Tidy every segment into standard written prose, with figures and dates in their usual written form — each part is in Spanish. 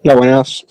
La buenas.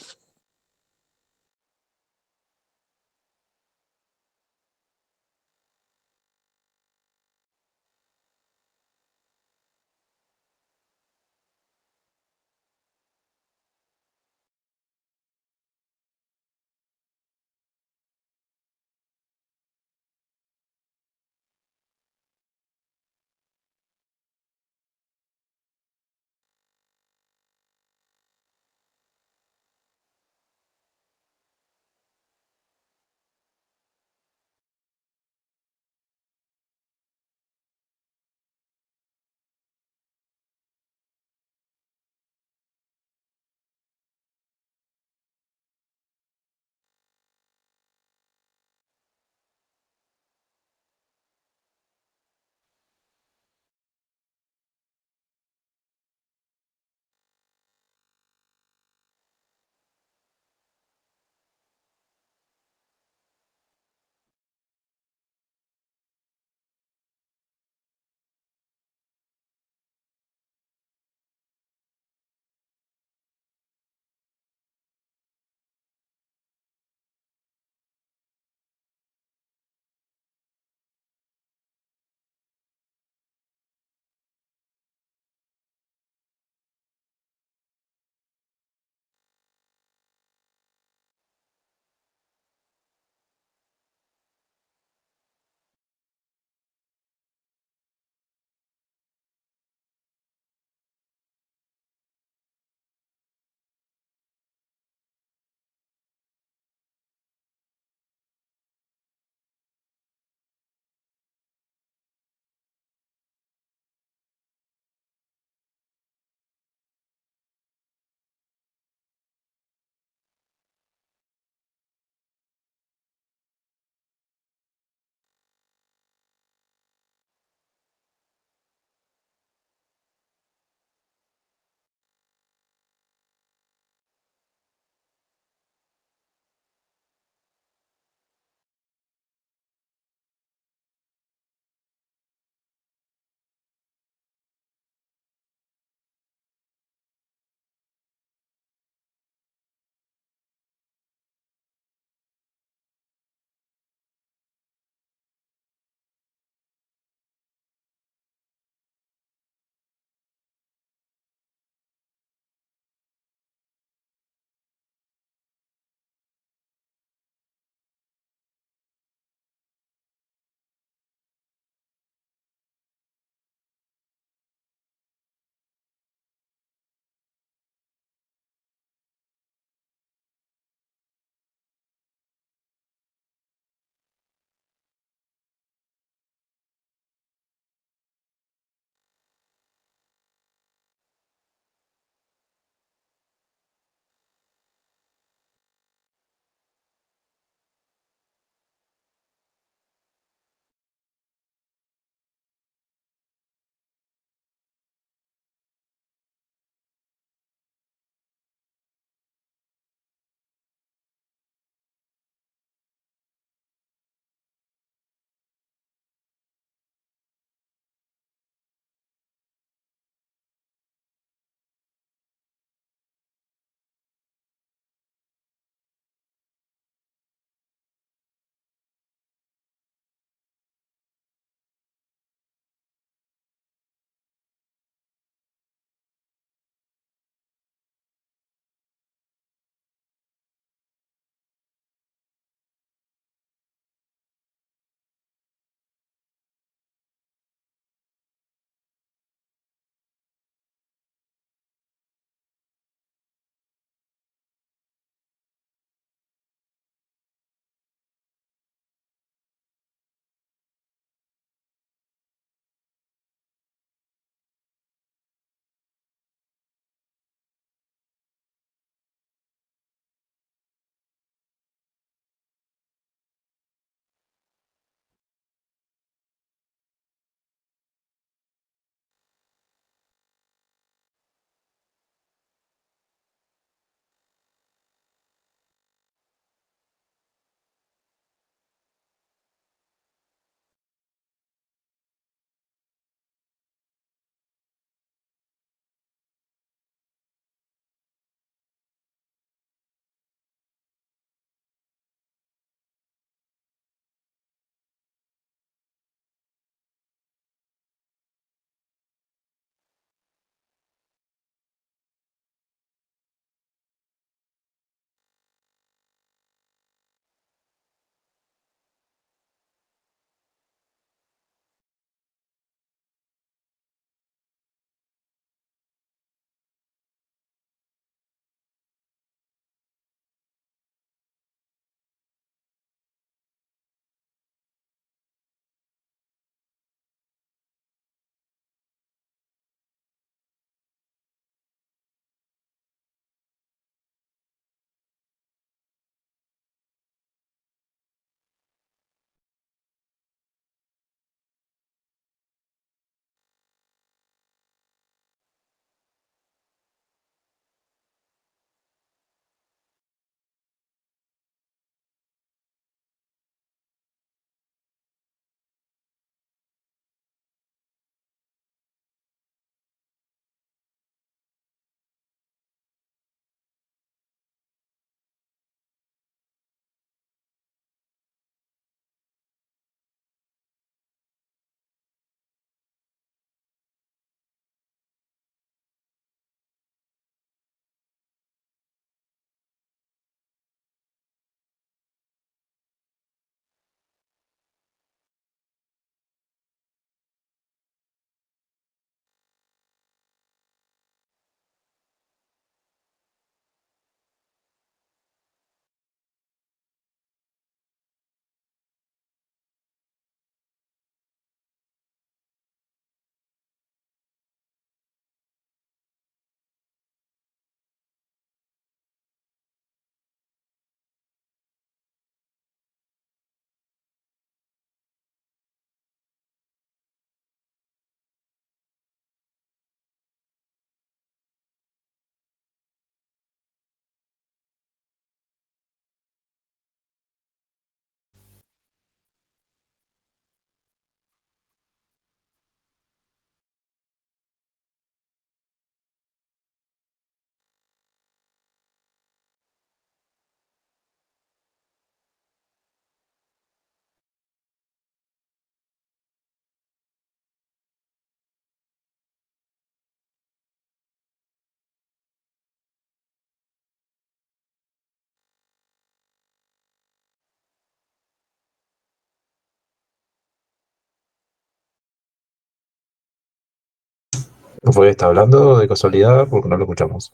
¿Fue está hablando de casualidad? Porque no lo escuchamos.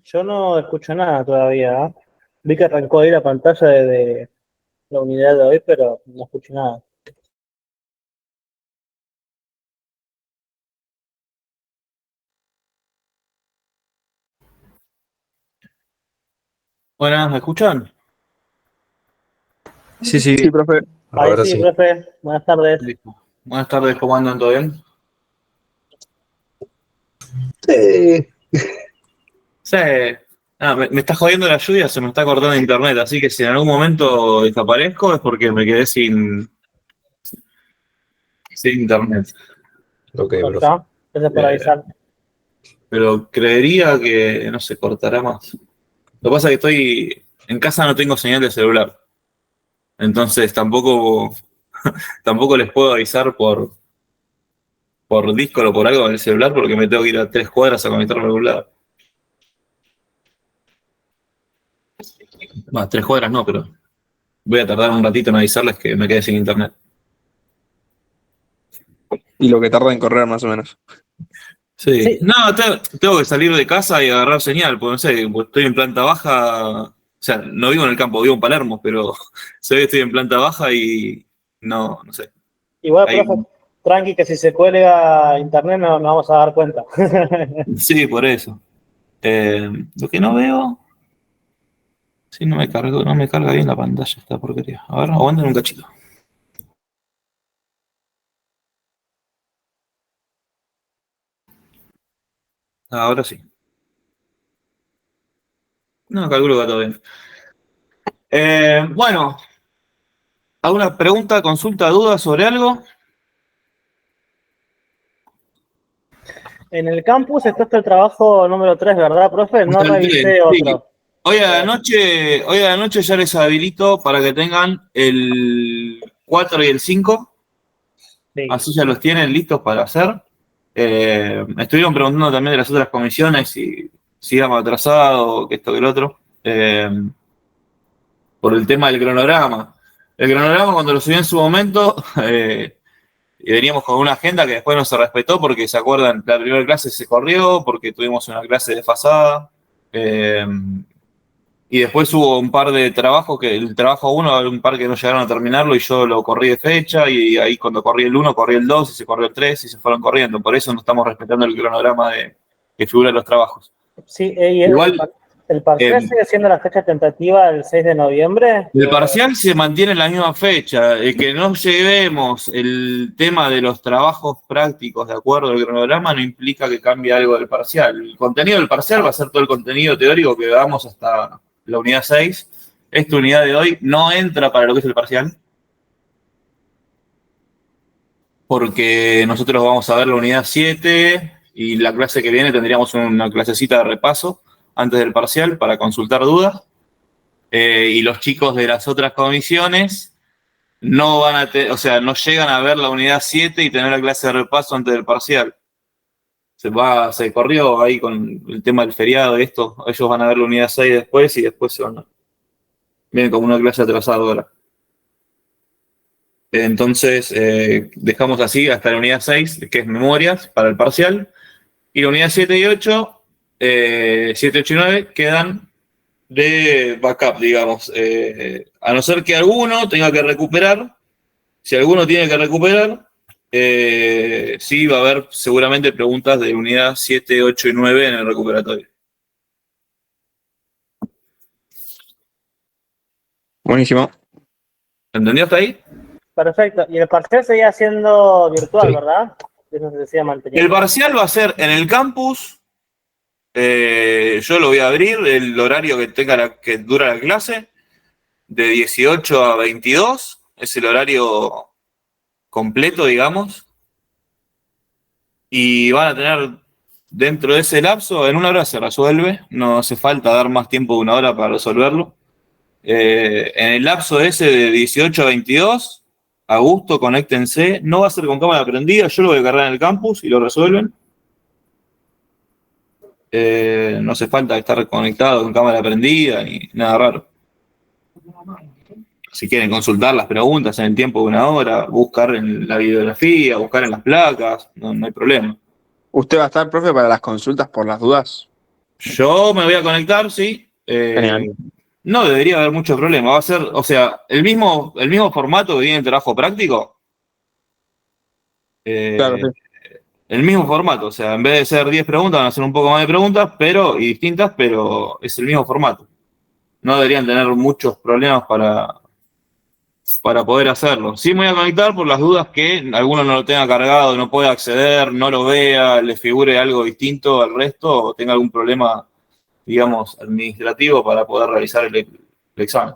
Yo no escucho nada todavía, ¿ah? Vi que arrancó ahí la pantalla de la unidad de hoy, pero no escucho nada. Buenas, ¿me escuchan? Sí, Sí, sí. profe. Ahí Ahora sí, sí. profe. Buenas tardes. Listo. Buenas tardes, ¿cómo andan? ¿Todo bien? Sí. Sí. Me está jodiendo la lluvia, se me está cortando internet, así que si en algún momento desaparezco es porque me quedé sin internet. Ok, ¿Cómo profe. está? Gracias por Eh, avisar. pero creería que no se cortará más. Lo que pasa es que estoy en casa, no tengo señal de celular, entonces tampoco les puedo avisar por Discord o por algo en el celular porque me tengo que ir a 3 cuadras a conectarme a algún lado. Más 3 cuadras no, pero voy a tardar un ratito en avisarles que me quedé sin internet. Y lo que tarda en correr más o menos. Sí. Sí, No, tengo que salir de casa y agarrar señal, porque no sé, pues estoy en planta baja. O sea, no vivo en el campo, vivo en Palermo, pero sé que estoy en planta baja y no sé. igual, Hay, profe, tranqui que si se cuelga internet no nos vamos a dar cuenta. sí, por eso. Lo que no veo, sí, no me carga bien la pantalla esta porquería. A ver, aguanten un cachito. Ahora sí. No, calculo que va todo bien. Bueno, ¿alguna pregunta, consulta, duda sobre algo? En el campus está hasta el trabajo número 3, ¿verdad, profe? No Hasta el 3, revisé sí. otro. Hoy a la noche ya les habilito para que tengan el 4 y el 5, Sí. así ya los tienen listos para hacer. Me estuvieron preguntando también de las otras comisiones si íbamos atrasados, que esto, que el otro, por el tema del cronograma. El cronograma cuando lo subí en su momento, y veníamos con una agenda que después no se respetó porque, ¿se acuerdan? La primera clase se corrió porque tuvimos una clase desfasada. Eh, Y después hubo un par de trabajos que el trabajo uno, un par que no llegaron a terminarlo y yo lo corrí de fecha y ahí cuando corrí el uno corrí el 2 y se corrió el 3 y se fueron corriendo. Por eso no estamos respetando el cronograma que figura en los trabajos. Sí, y Igual, el parcial eh, sigue siendo la fecha tentativa el 6 de noviembre. el parcial se mantiene en la misma fecha. Que no llevemos el tema de los trabajos prácticos de acuerdo al cronograma no implica que cambie algo del parcial. El contenido del parcial va a ser todo el contenido teórico que damos hasta la unidad 6. Esta unidad de hoy no entra para lo que es el parcial, porque nosotros vamos a ver la unidad 7 y la clase que viene tendríamos una clasecita de repaso antes del parcial para consultar dudas. Y los chicos de las otras comisiones no van o sea, no llegan a ver la unidad 7 y tener la clase de repaso antes del parcial. Se corrió ahí con el tema del feriado y esto. Ellos van a ver la unidad 6 después y después vienen como una clase atrasada ahora. Entonces, dejamos así hasta la unidad 6 que es memorias para el parcial. Y la unidad 7 y 8 7, 8 y 9 quedan de backup, digamos. A no ser que alguno tenga que recuperar. Si alguno tiene que recuperar, sí va a haber seguramente preguntas de unidad 7, 8 y 9 en el recuperatorio. Buenísimo. ¿Entendió hasta ahí? Perfecto. Y el parcial seguía siendo virtual, Sí. ¿verdad? Eso se decía El manteniendo. parcial va a ser en el campus. Yo lo voy a abrir, el horario que dura la clase, de 18 a 22. Es el horario completo, digamos. Y van a tener dentro de ese lapso, en una hora se resuelve. No hace falta dar más tiempo de una hora para resolverlo. En el lapso ese de 18 a 22, a gusto, conéctense. No va a ser con cámara prendida, yo lo voy a cargar en el campus y lo resuelven. No hace falta estar conectado con cámara prendida ni nada raro. si quieren consultar las preguntas en el tiempo de 1 hora, buscar en la bibliografía, buscar en las placas, no hay problema. ¿Usted va a estar, profe, para las consultas por las dudas? Yo me voy a conectar, sí. Genial. No debería haber mucho problema. Va a ser, o sea, el mismo formato que tiene el trabajo práctico. Claro, sí. El mismo formato, o sea, en vez de ser 10 preguntas, van a ser un poco más de preguntas, y distintas, pero es el mismo formato. No deberían tener muchos problemas para poder hacerlo. Sí me voy a conectar por las dudas que alguno no lo tenga cargado, no pueda acceder, no lo vea, le figure algo distinto al resto o tenga algún problema, digamos, administrativo para poder realizar el examen.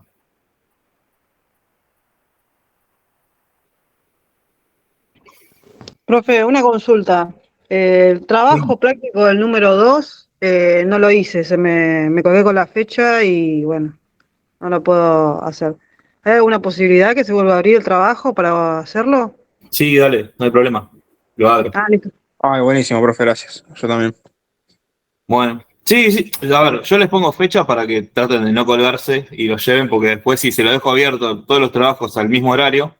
Profe, una consulta. El trabajo práctico del número 2 no lo hice, me colgué con la fecha y bueno, no lo puedo hacer. ¿Hay alguna posibilidad que se vuelva a abrir el trabajo para hacerlo? Sí, dale, no hay problema. Lo abro. Ah, listo. Ay, buenísimo, profe, gracias. Yo también. Bueno, sí. A ver, yo les pongo fecha para que traten de no colgarse y lo lleven, porque después si se lo dejo abierto todos los trabajos al mismo horario,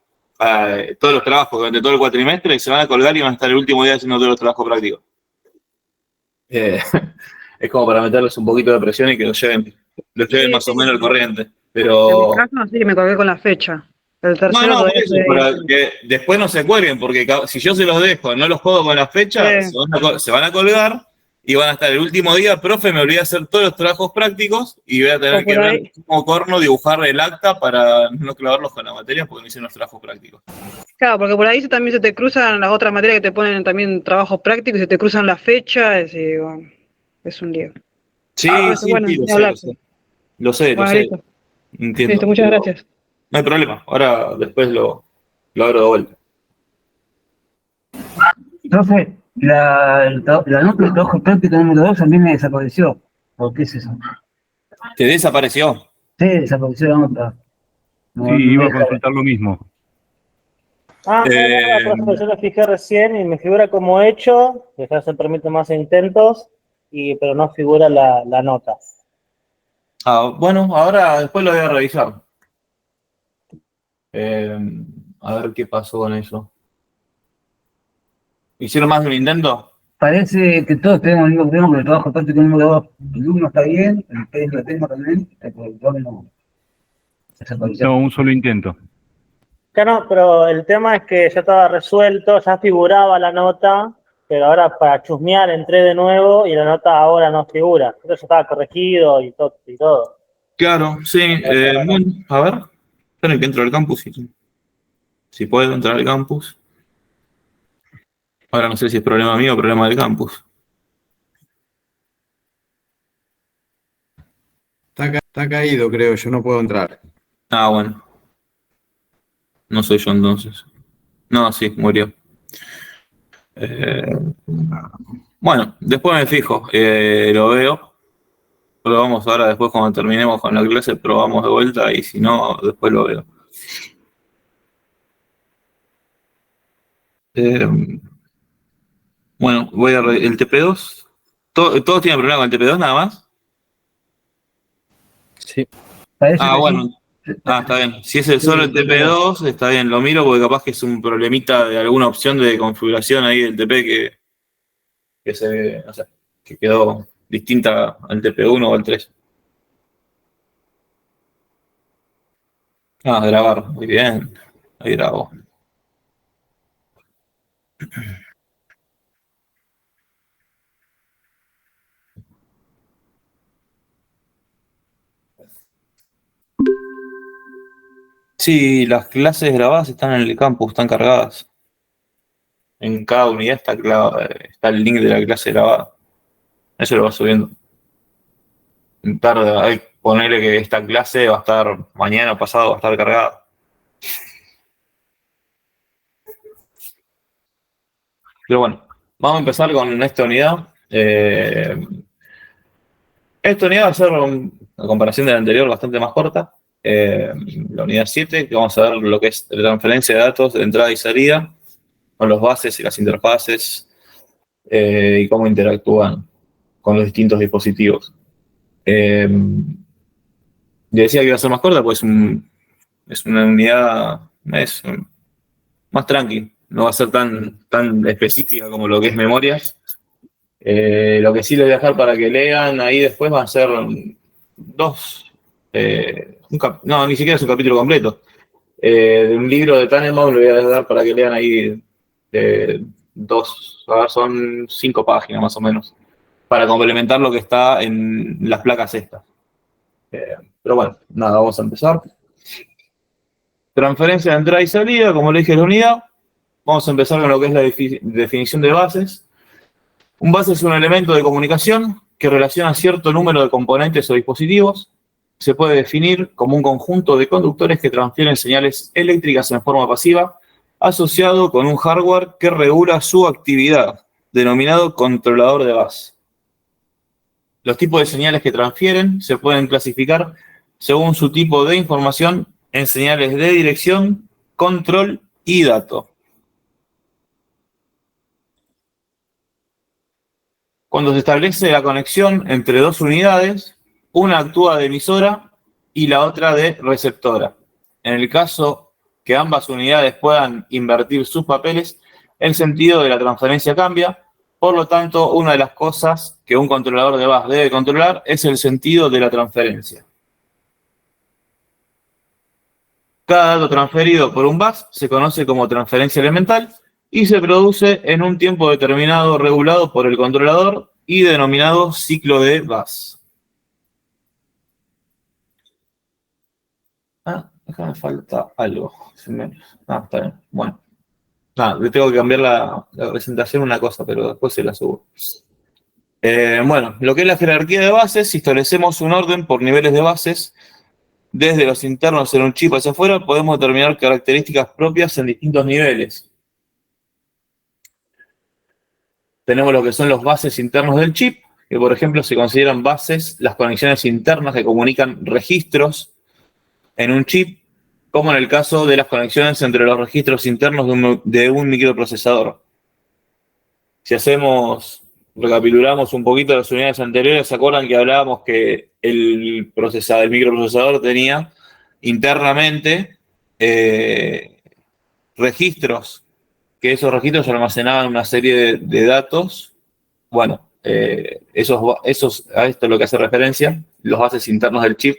todos los trabajos durante todo el cuatrimestre, se van a colgar y van a estar el último día haciendo todos los trabajos prácticos. Es como para meterles un poquito de presión y que lo lleven más o menos al corriente. En Pero mi caso sí, me colgué con la fecha. El tercero no, por todavía eso, estoy para ahí. que después no se cuelguen, porque si yo se los dejo, no los juego con la fecha, Sí. se van a colgar y van a estar el último día, profe, me olvidé de hacer todos los trabajos prácticos y voy a tener O que por ver ahí. como corno dibujar el acta para no clavarlos con la materia porque no hicieron los trabajos prácticos. Claro, porque por ahí también se te cruzan las otras materias que te ponen también trabajos prácticos y se te cruzan las fechas y bueno, es un lío. Sí, Bueno, sí, lo ni sé, hablar. lo sé, Bueno, listo. entiendo. Listo, muchas Pero gracias. no hay problema, ahora después lo abro de vuelta. Profe, la nota de trabajo práctico número 2 también me desapareció. ¿Por qué es eso? ¿Te desapareció? Sí, desapareció la nota. No, Sí, no me iba a deja. consultar lo mismo. No, profe, yo lo fijé recién y me figura como hecho, que ya se permiten más intentos, pero no figura la nota. Bueno, ahora después lo voy a revisar. A ver qué pasó con eso. ¿Hicieron más de un intento? Parece que todos tenemos el mismo problema con el trabajo práctico número 2. El 1 está bien, el PES lo tengo también, pero el 2 no. Desapareció. No, un solo intento. Claro, pero el tema es que ya estaba resuelto, ya figuraba la nota, pero ahora para chusmear entré de nuevo y la nota ahora no figura. Eso ya estaba corregido y todo. Claro, sí. Bueno, a ver, esperen que entro al campus. Si puedo entrar al campus. Ahora no sé si es problema mío o problema del campus. Está caído, creo, yo no puedo entrar. Bueno. No soy yo entonces. No, sí, murió. Bueno, después me fijo. Lo veo. Probamos ahora después cuando terminemos con la clase, probamos de vuelta y si no, después lo veo. Bueno, voy a el TP2. ¿Todos tienen problema con el TP2 nada más? Sí. Parece que Bueno. sí. Está bien. Si es solo el TP2, está bien. Lo miro porque capaz que es un problemita de alguna opción de configuración ahí del TP no sé, que quedó distinta al TP1 o al 3. Grabar. Muy bien. Ahí grabo. Sí, las clases grabadas están en el campus, están cargadas. En cada unidad está el link de la clase grabada. Eso lo va subiendo. Tarde, ponerle que esta clase va a estar mañana o pasado, va a estar cargada. Pero bueno, vamos a empezar con esta unidad. Esta unidad va a ser, a comparación de la anterior, bastante más corta. La unidad 7, que vamos a ver lo que es la transferencia de datos de entrada y salida, con los bases y las interfaces, y cómo interactúan con los distintos dispositivos. Le decía que iba a ser más corta, pues es Es una unidad más tranqui, no va a ser tan específica como lo que es memorias. Lo que sí les voy a dejar para que lean ahí después van a ser no, ni siquiera es un capítulo completo. De un libro de Tannenbaum le voy a dar para que lean ahí son 5 páginas más o menos, para complementar lo que está en las placas estas. Pero bueno, nada, vamos a empezar. Transferencia de entrada y salida, como le dije, la unidad. Vamos a empezar con lo que es la definición de bases. Un base es un elemento de comunicación que relaciona cierto número de componentes o dispositivos. Se puede definir como un conjunto de conductores que transfieren señales eléctricas en forma pasiva, asociado con un hardware que regula su actividad, denominado controlador de base. Los tipos de señales que transfieren se pueden clasificar según su tipo de información en señales de dirección, control y dato. Cuando se establece la conexión entre dos unidades, una actúa de emisora y la otra de receptora. En el caso que ambas unidades puedan invertir sus papeles, el sentido de la transferencia cambia. Por lo tanto, una de las cosas que un controlador de bus debe controlar es el sentido de la transferencia. Cada dato transferido por un bus se conoce como transferencia elemental y se produce en un tiempo determinado regulado por el controlador y denominado ciclo de bus. Acá me falta algo. Está bien. Bueno. Le tengo que cambiar la presentación una cosa, pero después se la subo. Bueno, lo que es la jerarquía de bases, si establecemos un orden por niveles de bases, desde los internos en un chip hacia afuera, podemos determinar características propias en distintos niveles. Tenemos lo que son los bases internos del chip, que por ejemplo se consideran bases las conexiones internas que comunican registros en un chip, como en el caso de las conexiones entre los registros internos de un microprocesador. Si recapitulamos un poquito las unidades anteriores, ¿se acuerdan que hablábamos que el microprocesador tenía internamente registros, que esos registros almacenaban una serie de datos? Bueno, esos, a esto es lo que hace referencia, los bases internos del chip.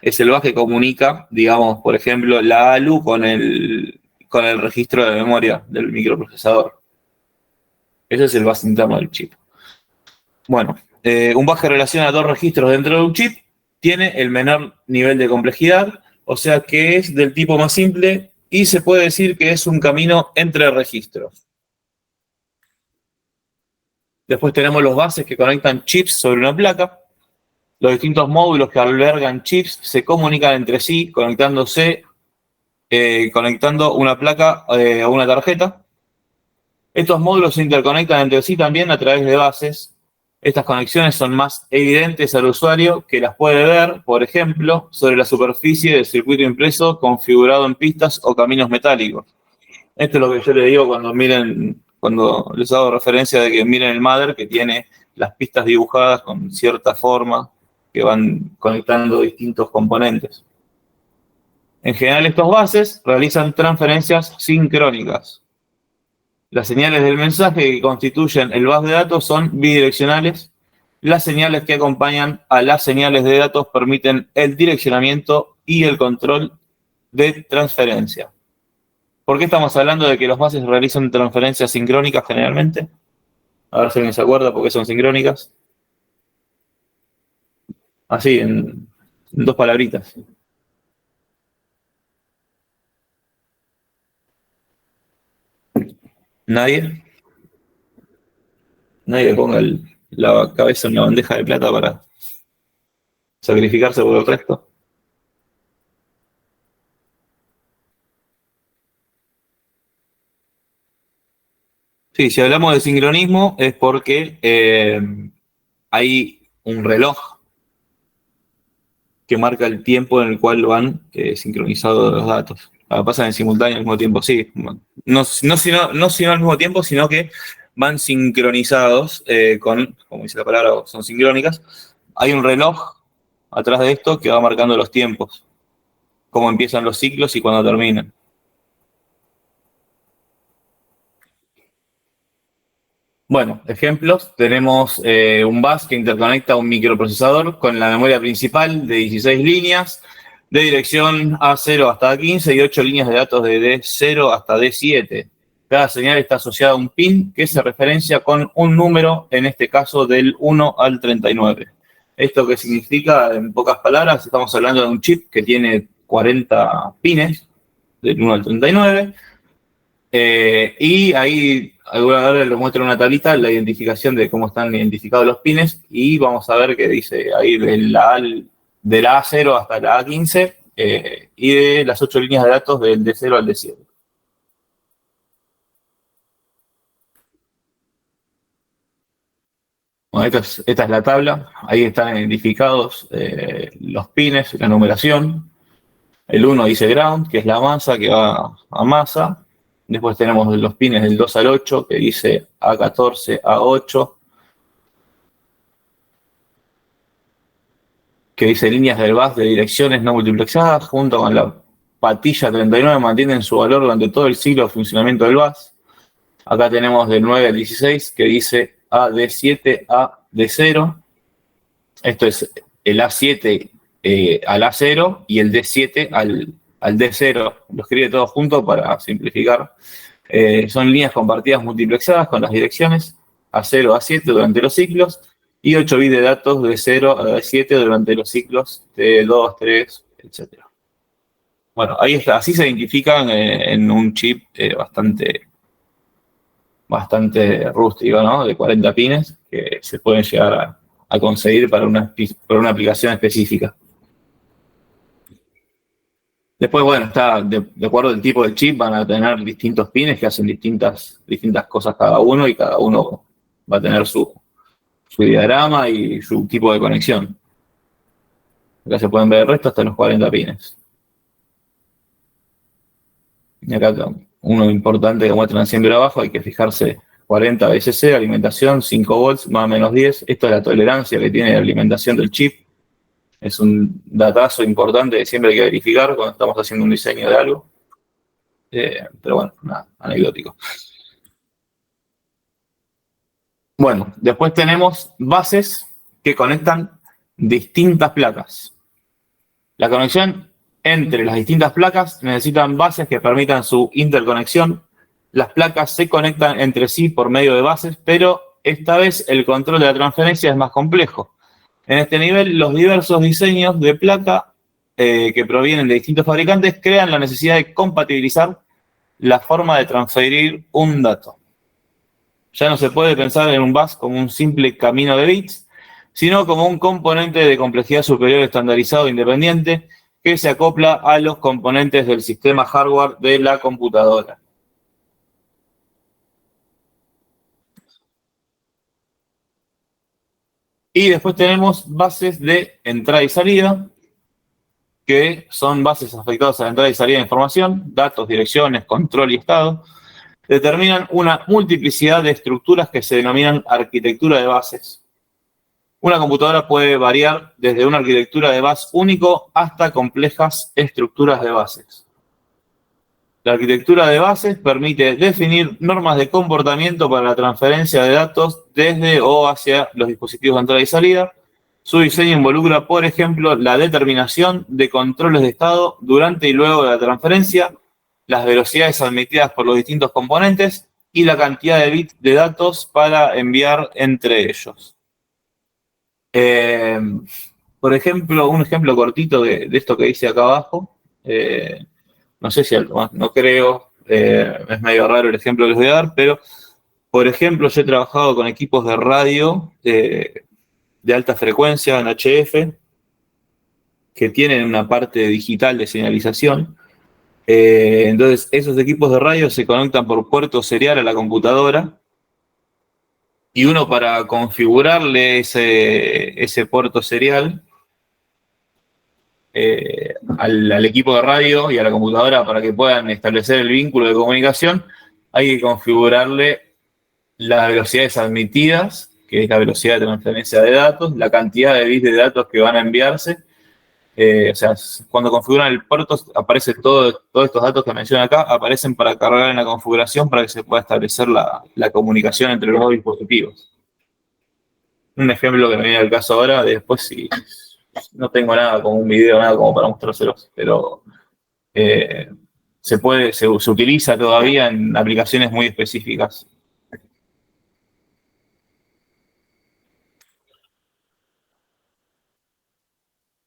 Es el bus que comunica, digamos, por ejemplo, la ALU con el registro de memoria del microprocesador. Ese es el bus interno del chip. Bueno, un bus que relaciona dos registros dentro de un chip tiene el menor nivel de complejidad, o sea que es del tipo más simple y se puede decir que es un camino entre registros. Después tenemos los buses que conectan chips sobre una placa. Los distintos módulos que albergan chips se comunican entre sí, conectando una placa a una tarjeta. Estos módulos se interconectan entre sí también a través de bases. Estas conexiones son más evidentes al usuario, que las puede ver, por ejemplo, sobre la superficie del circuito impreso configurado en pistas o caminos metálicos. Esto es lo que yo les digo cuando les hago referencia de que miren el Mother, que tiene las pistas dibujadas con cierta forma, que van conectando distintos componentes. En general, estos buses realizan transferencias sincrónicas. Las señales del mensaje que constituyen el bus de datos son bidireccionales. Las señales que acompañan a las señales de datos permiten el direccionamiento y el control de transferencia. ¿Por qué estamos hablando de que los buses realizan transferencias sincrónicas generalmente? A ver si alguien se acuerda por qué son sincrónicas. Así, en 2 palabritas. ¿Nadie? Nadie ponga la cabeza en la bandeja de plata para sacrificarse por el resto. Sí, si hablamos de sincronismo es porque hay un reloj que marca el tiempo en el cual van sincronizados los datos. Pasan en simultáneo al mismo tiempo, sí. No sino al mismo tiempo, sino que van sincronizados como dice la palabra, son sincrónicas. Hay un reloj atrás de esto que va marcando los tiempos. cómo empiezan los ciclos y cuándo terminan. Bueno, ejemplos. Tenemos un bus que interconecta un microprocesador con la memoria principal de 16 líneas de dirección A0 hasta A15 y 8 líneas de datos de D0 hasta D7. Cada señal está asociada a un pin que se referencia con un número, en este caso del 1 al 39. ¿Esto qué significa? En pocas palabras, estamos hablando de un chip que tiene 40 pines, del 1 al 39, y ahí ahora les muestro una tablita, la identificación de cómo están identificados los pines, y vamos a ver que dice ahí de la A0 hasta la A15, y de las 8 líneas de datos del D0 al D7. Bueno, esta es la tabla, ahí están identificados los pines, la numeración. El 1 dice ground, que es la masa que va a masa. Después tenemos los pines del 2 al 8, que dice A14, A8, que dice líneas del bus de direcciones no multiplexadas, junto con la patilla 39 mantienen su valor durante todo el ciclo de funcionamiento del bus. Acá tenemos del 9 al 16, que dice AD7 a D0. Esto es el A7 al A0 y el D7 al D0. Lo escribe todo junto para simplificar. Son líneas compartidas multiplexadas con las direcciones A0 a A7 durante los ciclos y 8 bits de datos de 0 a D7 durante los ciclos de 2, 3, etc. Bueno, ahí está. Así se identifican en un chip bastante rústico, ¿no? De 40 pines que se pueden llegar a conseguir para una aplicación específica. Después, bueno, está de acuerdo al tipo de chip, van a tener distintos pines que hacen distintas cosas cada uno, y cada uno va a tener su diagrama y su tipo de conexión. Acá se pueden ver el resto hasta los 40 pines. Y acá uno importante que muestran siempre abajo, hay que fijarse 40 VCC, alimentación 5 volts más o menos 10. Esto es la tolerancia que tiene la alimentación del chip. Es un datazo importante que siempre hay que verificar cuando estamos haciendo un diseño de algo. Pero bueno, nada, anecdótico. Bueno, después tenemos bases que conectan distintas placas. La conexión entre las distintas placas necesitan bases que permitan su interconexión. Las placas se conectan entre sí por medio de bases, pero esta vez el control de la transferencia es más complejo. En este nivel, los diversos diseños de placa que provienen de distintos fabricantes crean la necesidad de compatibilizar la forma de transferir un dato. Ya no se puede pensar en un bus como un simple camino de bits, sino como un componente de complejidad superior estandarizado e independiente que se acopla a los componentes del sistema hardware de la computadora. Y después tenemos bases de entrada y salida, que son bases afectadas a la entrada y salida de información, datos, direcciones, control y estado. Determinan una multiplicidad de estructuras que se denominan arquitectura de bases. Una computadora puede variar desde una arquitectura de bus único hasta complejas estructuras de bases. La arquitectura de bases permite definir normas de comportamiento para la transferencia de datos desde o hacia los dispositivos de entrada y salida. Su diseño involucra, por ejemplo, la determinación de controles de estado durante y luego de la transferencia, las velocidades admitidas por los distintos componentes y la cantidad de bits de datos para enviar entre ellos. Por ejemplo, un ejemplo cortito de esto que dice acá abajo. No sé si no creo, es medio raro el ejemplo que les voy a dar, pero, por ejemplo, yo he trabajado con equipos de radio de alta frecuencia en HF, que tienen una parte digital de señalización. Entonces, esos equipos de radio se conectan por puerto serial a la computadora, y uno, para configurarle ese puerto serial al equipo de radio y a la computadora para que puedan establecer el vínculo de comunicación, hay que configurarle las velocidades admitidas, que es la velocidad de transferencia de datos, la cantidad de bits de datos que van a enviarse, o sea, cuando configuran el puerto, aparece todos estos datos que menciono acá, aparecen para cargar en la configuración para que se pueda establecer la comunicación entre los dos dispositivos. Un ejemplo que me viene al caso ahora, después si no tengo nada como un video, nada como para mostrárselos, pero se utiliza todavía en aplicaciones muy específicas.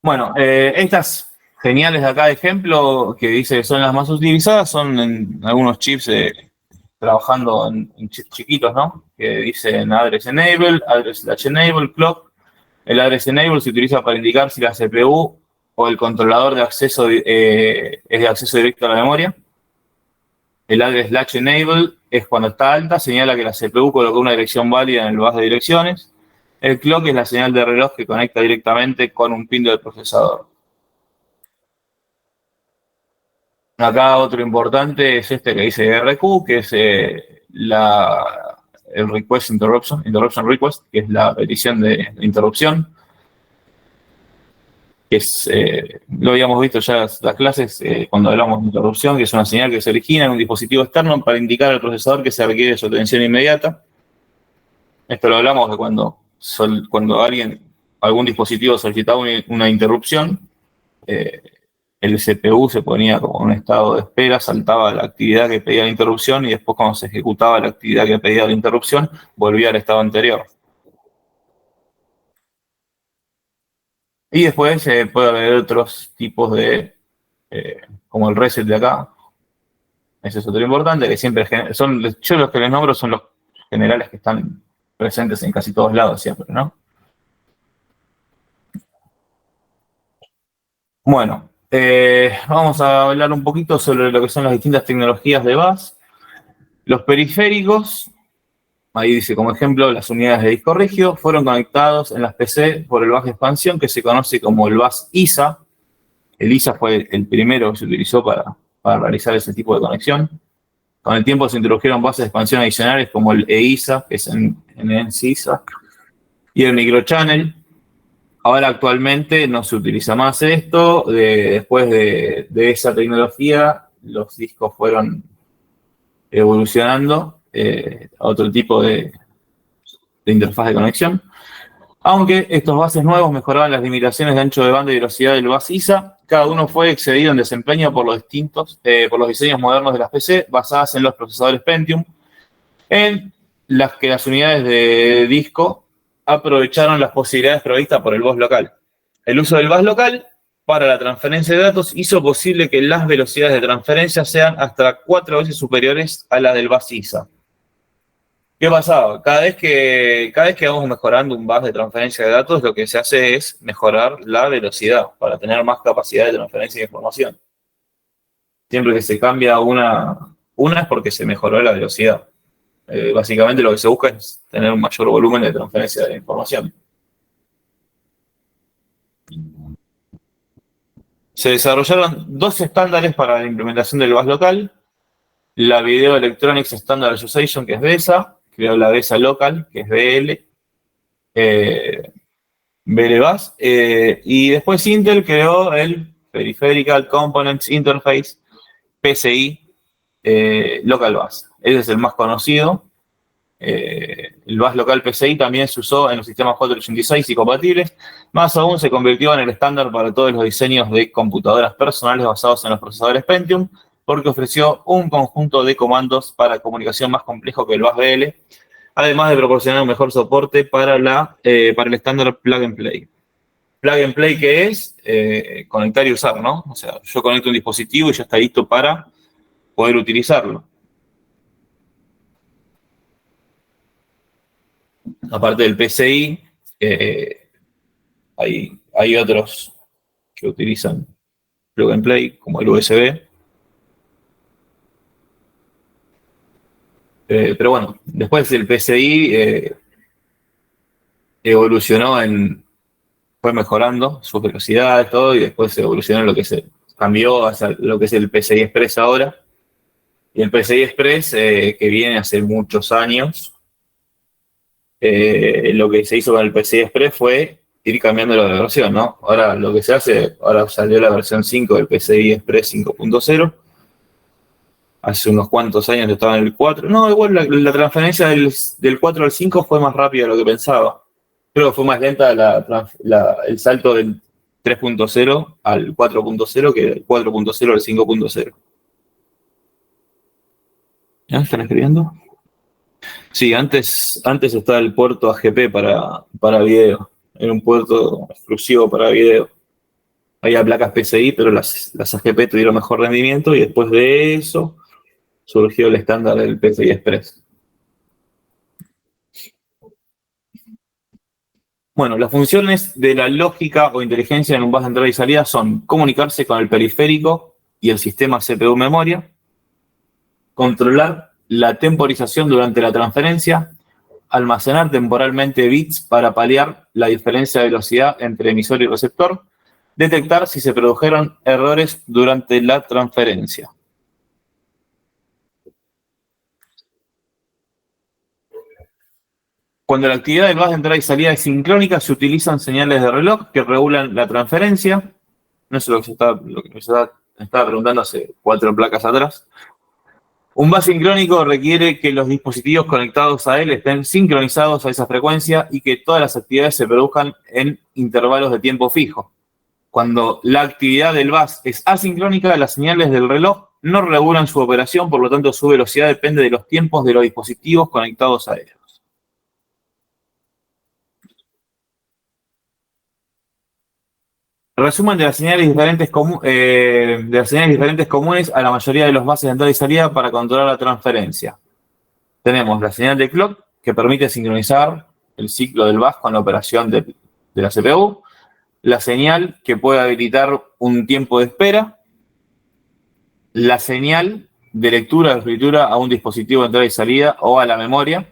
Bueno, estas señales de acá de ejemplo que dice que son las más utilizadas son en algunos chips trabajando en chips chiquitos, ¿no? Que dicen address enable, address latch enable, clock. El address enable se utiliza para indicar si la CPU o el controlador de acceso es de acceso directo a la memoria. El address latch enable es cuando está alta, señala que la CPU colocó una dirección válida en el bus de direcciones. El clock es la señal de reloj que conecta directamente con un pin del procesador. Acá otro importante es este que dice RQ, que es el request interruption request, que es la petición de interrupción. Que es, lo habíamos visto ya en las clases cuando hablamos de interrupción, que es una señal que se origina en un dispositivo externo para indicar al procesador que se requiere su atención inmediata. Esto lo hablamos de cuando algún dispositivo solicitaba una interrupción, el CPU se ponía como en un estado de espera, saltaba la actividad que pedía la interrupción y después cuando se ejecutaba la actividad que pedía la interrupción, volvía al estado anterior. Y después puede haber otros tipos de, como el reset de acá. Ese es otro importante, que siempre yo los que les nombro son los generales que están presentes en casi todos lados siempre, ¿no? Bueno, vamos a hablar un poquito sobre lo que son las distintas tecnologías de bus. Los periféricos, ahí dice como ejemplo, las unidades de disco rígido, fueron conectados en las PC por el bus de expansión que se conoce como el bus ISA. El ISA fue el primero que se utilizó para realizar ese tipo de conexión. Con el tiempo se introdujeron buses de expansión adicionales como el EISA, que es en NCISA, y el microchannel. Ahora actualmente no se utiliza más esto. Después de esa tecnología, los discos fueron evolucionando a otro tipo de interfaz de conexión. Aunque estos buses nuevos mejoraban las limitaciones de ancho de banda y velocidad del bus ISA, cada uno fue excedido en desempeño por los diseños modernos de las PC basadas en los procesadores Pentium, en las que las unidades de disco aprovecharon las posibilidades provistas por el bus local. El uso del bus local para la transferencia de datos hizo posible que las velocidades de transferencia sean hasta 4 veces superiores a las del bus ISA. ¿Qué pasaba? Cada vez que vamos mejorando un bus de transferencia de datos, lo que se hace es mejorar la velocidad para tener más capacidad de transferencia de información. Siempre que se cambia una es porque se mejoró la velocidad. Básicamente lo que se busca es tener un mayor volumen de transferencia de información. Se desarrollaron 2 estándares para la implementación del bus local. La Video Electronics Standard Association, que es BESA, creó la BESA Local, que es BLBus, y después Intel creó el Peripheral Components Interface, PCI, Local Bus. Ese es el más conocido. El bus local PCI también se usó en los sistemas 486 y compatibles. Más aún, se convirtió en el estándar para todos los diseños de computadoras personales basados en los procesadores Pentium, porque ofreció un conjunto de comandos para comunicación más complejo que el bus BL, además de proporcionar un mejor soporte para el estándar Plug and Play. Plug and Play, que es conectar y usar, ¿no? O sea, yo conecto un dispositivo y ya está listo para poder utilizarlo. Aparte del PCI, hay otros que utilizan Plug and Play, como el USB. Pero bueno, después el PCI evolucionó fue mejorando su velocidad, todo, y después evolucionó en lo que se cambió hacia lo que es el PCI Express ahora. Y el PCI Express, que viene hace muchos años, lo que se hizo con el PCI Express fue ir cambiando la versión, ¿no? Ahora lo que se hace, ahora salió la versión 5 del PCI Express 5.0. Hace unos cuantos años estaba en el 4. No, igual la transferencia del 4 al 5 fue más rápida de lo que pensaba. Creo que fue más lenta el salto del 3.0 al 4.0 que del 4.0 al 5.0. ¿Ya están escribiendo? Sí, antes estaba el puerto AGP para video. Era un puerto exclusivo para video. Había placas PCI, pero las AGP tuvieron mejor rendimiento y después de eso surgió el estándar del PCI Express. Bueno, las funciones de la lógica o inteligencia en un bus de entrada y salida son comunicarse con el periférico y el sistema CPU memoria, controlar la temporización durante la transferencia, almacenar temporalmente bits para paliar la diferencia de velocidad entre emisor y receptor, detectar si se produjeron errores durante la transferencia. Cuando la actividad del bus de entrada y salida es sincrónica, se utilizan señales de reloj que regulan la transferencia. No es lo que me estaba preguntando hace 4 placas atrás. Un bus sincrónico requiere que los dispositivos conectados a él estén sincronizados a esa frecuencia y que todas las actividades se produzcan en intervalos de tiempo fijo. Cuando la actividad del bus es asincrónica, las señales del reloj no regulan su operación, por lo tanto su velocidad depende de los tiempos de los dispositivos conectados a ellos. Resumen de las señales diferentes comunes a la mayoría de los buses de entrada y salida para controlar la transferencia. Tenemos la señal de clock, que permite sincronizar el ciclo del bus con la operación de la CPU. La señal, que puede habilitar un tiempo de espera. La señal de lectura o escritura a un dispositivo de entrada y salida o a la memoria.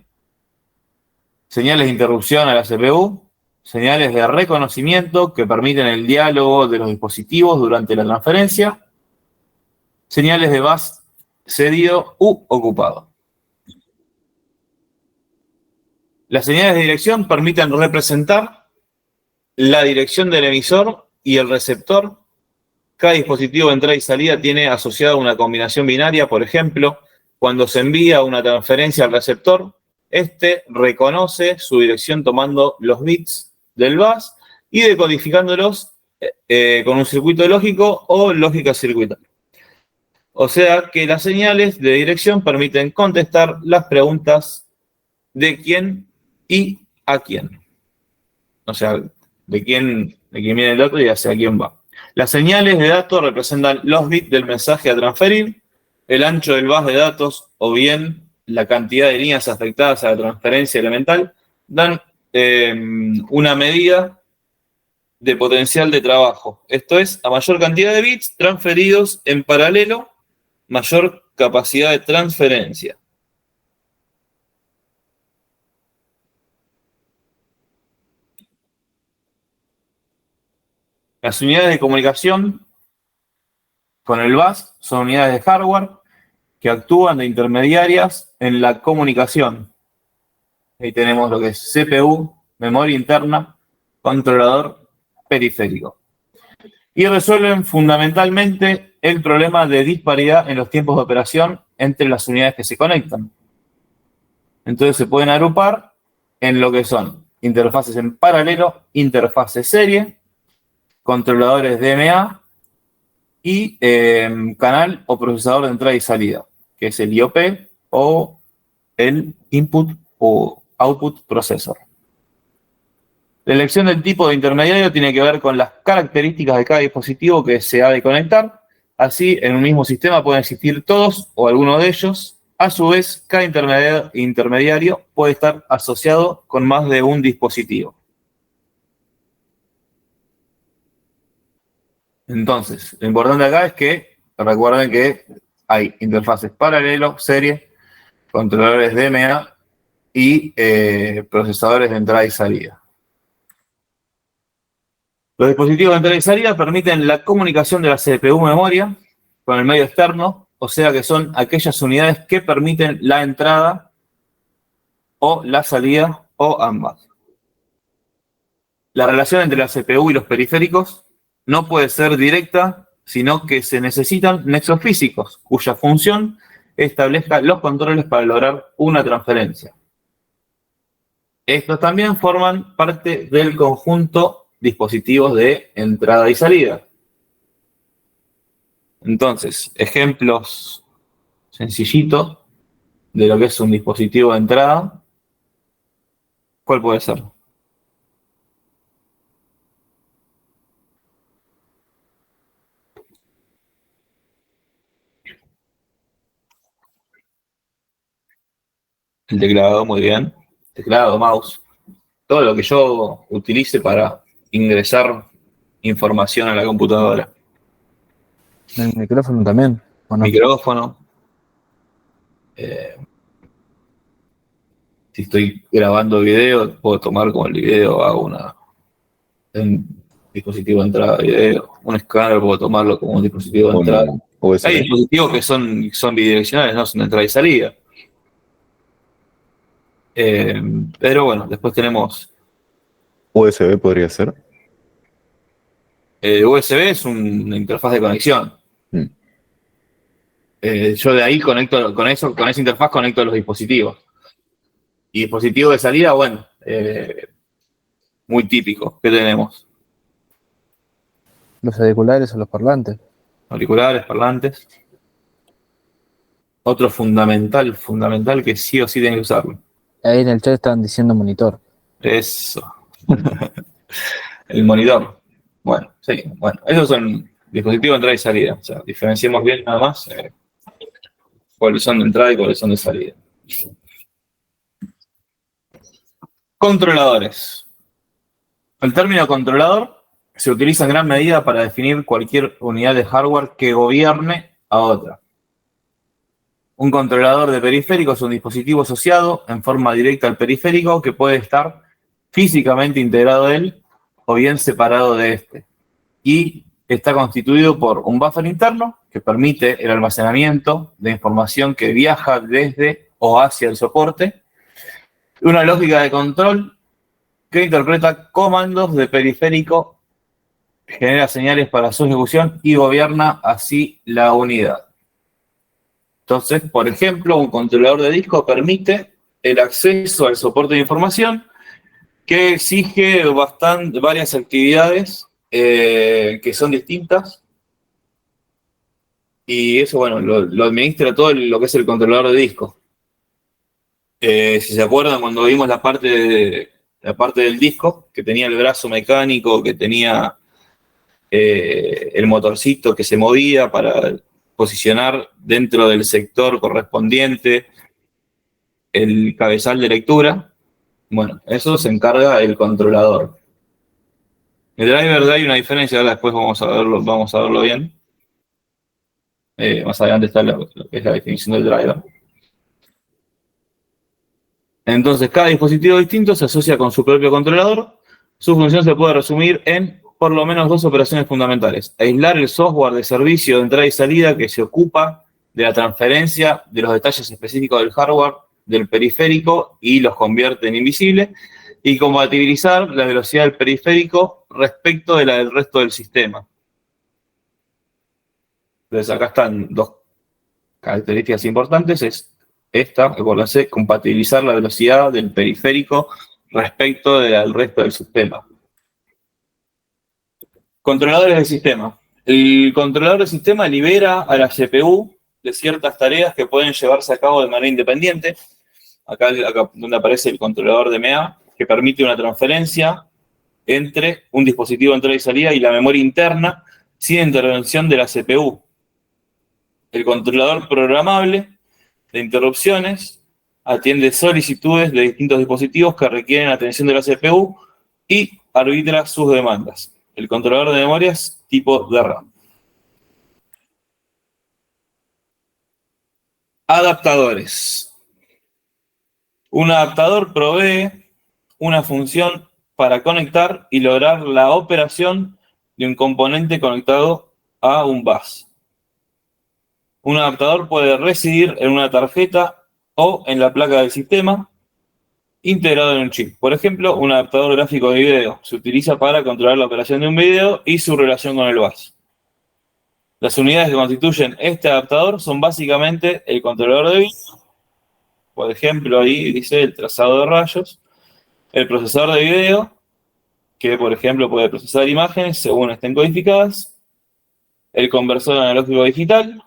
Señales de interrupción a la CPU. Señales de reconocimiento que permiten el diálogo de los dispositivos durante la transferencia. Señales de bus cedido u ocupado. Las señales de dirección permiten representar la dirección del emisor y el receptor. Cada dispositivo de entrada y salida tiene asociado una combinación binaria. Por ejemplo, cuando se envía una transferencia al receptor, este reconoce su dirección tomando los bits del bus y decodificándolos con un circuito lógico o lógica circuitaria. O sea que las señales de dirección permiten contestar las preguntas de quién y a quién. O sea, de quién viene el dato y hacia quién va. Las señales de datos representan los bits del mensaje a transferir, el ancho del bus de datos o bien la cantidad de líneas afectadas a la transferencia elemental dan una medida de potencial de trabajo. Esto es, a mayor cantidad de bits transferidos en paralelo, mayor capacidad de transferencia. Las unidades de comunicación con el bus son unidades de hardware que actúan de intermediarias en la comunicación. Ahí tenemos lo que es CPU, memoria interna, controlador periférico. Y resuelven fundamentalmente el problema de disparidad en los tiempos de operación entre las unidades que se conectan. Entonces se pueden agrupar en lo que son interfaces en paralelo, interfaces serie, controladores DMA y canal o procesador de entrada y salida, que es el IOP o el Input o Output Processor. La elección del tipo de intermediario tiene que ver con las características de cada dispositivo que se ha de conectar. Así, en un mismo sistema pueden existir todos o alguno de ellos. A su vez, cada intermediario puede estar asociado con más de un dispositivo. Entonces, lo importante acá es que recuerden que hay interfaces paralelo, serie, controladores DMA y procesadores de entrada y salida. Los dispositivos de entrada y salida permiten la comunicación de la CPU memoria con el medio externo, o sea que son aquellas unidades que permiten la entrada o la salida o ambas. La relación entre la CPU y los periféricos no puede ser directa, sino que se necesitan nexos físicos, cuya función establezca los controles para lograr una transferencia. Estos también forman parte del conjunto dispositivos de entrada y salida. Entonces, ejemplos sencillitos de lo que es un dispositivo de entrada. ¿Cuál puede ser? El teclado, muy bien. Teclado, mouse. Todo lo que yo utilice para ingresar información a la computadora. El micrófono también, ¿o no? Micrófono. Si estoy grabando video, puedo tomar como el video, hago un dispositivo de entrada de video. Un escáner puedo tomarlo como un dispositivo de entrada. USB. Hay dispositivos que son bidireccionales, no son de entrada y salida. Pero bueno, después tenemos USB podría ser. USB, es una interfaz de conexión. Mm. Yo de ahí conecto con esa interfaz conecto los dispositivos. Y dispositivo de salida, bueno, muy típico. ¿Qué tenemos? Los auriculares o los parlantes. Auriculares, parlantes. Otro fundamental que sí o sí tienen que usarlo. Ahí en el chat están diciendo monitor. Eso. El monitor. Bueno, sí. Bueno, esos son dispositivos de entrada y salida. O sea, diferenciemos bien nada más cuáles son de entrada y cuáles son de salida. Controladores. El término controlador se utiliza en gran medida para definir cualquier unidad de hardware que gobierne a otra. Un controlador de periférico es un dispositivo asociado en forma directa al periférico que puede estar físicamente integrado a él o bien separado de este. Y está constituido por un buffer interno que permite el almacenamiento de información que viaja desde o hacia el soporte. Una lógica de control que interpreta comandos de periférico, genera señales para su ejecución y gobierna así la unidad. Entonces, por ejemplo, un controlador de disco permite el acceso al soporte de información que exige varias actividades que son distintas. Y eso, bueno, lo administra todo lo que es el controlador de disco. Si se acuerdan, cuando vimos la parte del disco, que tenía el brazo mecánico, que tenía el motorcito que se movía para posicionar dentro del sector correspondiente el cabezal de lectura, bueno, eso se encarga el controlador. El driver hay una diferencia, ahora después vamos a verlo bien. Más adelante está lo que es la definición del driver. Entonces, cada dispositivo distinto se asocia con su propio controlador. Su función se puede resumir en por lo menos dos operaciones fundamentales. Aislar el software de servicio de entrada y salida que se ocupa de la transferencia de los detalles específicos del hardware del periférico y los convierte en invisibles. Y compatibilizar la velocidad del periférico respecto de la del resto del sistema. Entonces, acá están dos características importantes. Es esta, acuérdense, compatibilizar la velocidad del periférico respecto del resto del sistema. Controladores del sistema. El controlador del sistema libera a la CPU de ciertas tareas que pueden llevarse a cabo de manera independiente. Acá donde aparece el controlador de MA, que permite una transferencia entre un dispositivo de entrada y salida y la memoria interna sin intervención de la CPU. El controlador programable de interrupciones atiende solicitudes de distintos dispositivos que requieren atención de la CPU y arbitra sus demandas. El controlador de memorias tipo DRAM. Adaptadores. Un adaptador provee una función para conectar y lograr la operación de un componente conectado a un bus. Un adaptador puede residir en una tarjeta o en la placa del sistema. integrado en un chip. Por ejemplo, un adaptador gráfico de video se utiliza para controlar la operación de un video y su relación con el bus. Las unidades que constituyen este adaptador son básicamente el controlador de video, por ejemplo, ahí dice el trazado de rayos, el procesador de video, que por ejemplo puede procesar imágenes según estén codificadas, el conversor analógico digital,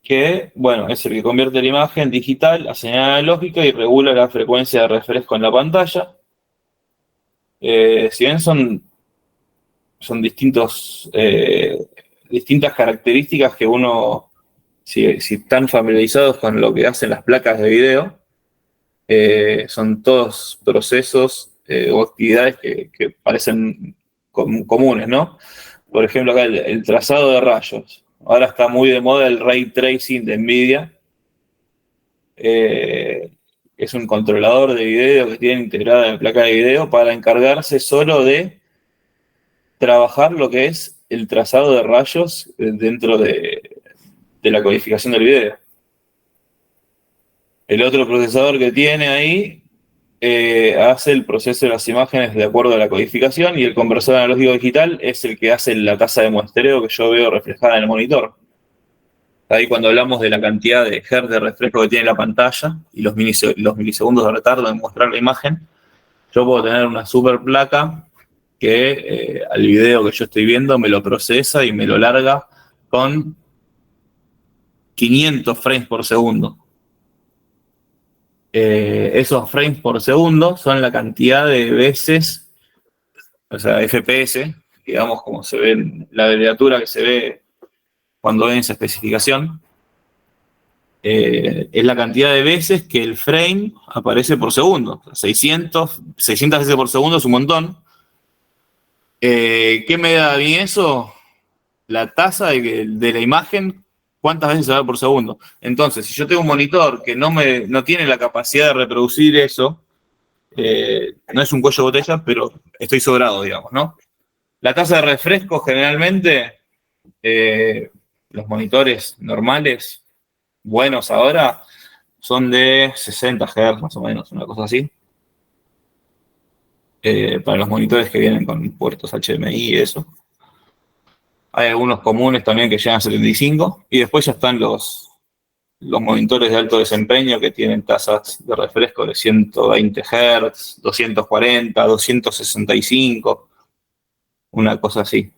que, bueno, es el que convierte la imagen digital a señal analógica y regula la frecuencia de refresco en la pantalla. Si bien son distintas características que uno, si están familiarizados con lo que hacen las placas de video, son todos procesos o actividades que parecen comunes, ¿no? Por ejemplo, acá el trazado de rayos. Ahora está muy de moda el ray tracing de NVIDIA. Es un controlador de video que tiene integrada la placa de video para encargarse solo de trabajar lo que es el trazado de rayos dentro de la codificación del video. El otro procesador que tiene ahí hace el proceso de las imágenes de acuerdo a la codificación, y el conversor analógico digital es el que hace la tasa de muestreo que yo veo reflejada en el monitor. Ahí cuando hablamos de la cantidad de hertz de refresco que tiene la pantalla y los milisegundos de retardo en mostrar la imagen, yo puedo tener una super placa que al video que yo estoy viendo me lo procesa y me lo larga con 500 frames por segundo. Esos frames por segundo son la cantidad de veces, o sea, FPS, digamos, como se ve en la abreviatura que se ve cuando ven esa especificación, es la cantidad de veces que el frame aparece por segundo. 600 veces por segundo es un montón. ¿Qué me da a mí eso? La tasa de la imagen, cuántas veces se va por segundo. Entonces, si yo tengo un monitor que no tiene la capacidad de reproducir eso, no es un cuello de botella, pero estoy sobrado, digamos, ¿no? La tasa de refresco generalmente, los monitores normales, buenos ahora, son de 60 Hz más o menos, una cosa así. Para los monitores que vienen con puertos HDMI y eso. Hay algunos comunes también que llegan a 75, y después ya están los monitores de alto desempeño que tienen tasas de refresco de 120 Hz, 240, 265, una cosa así.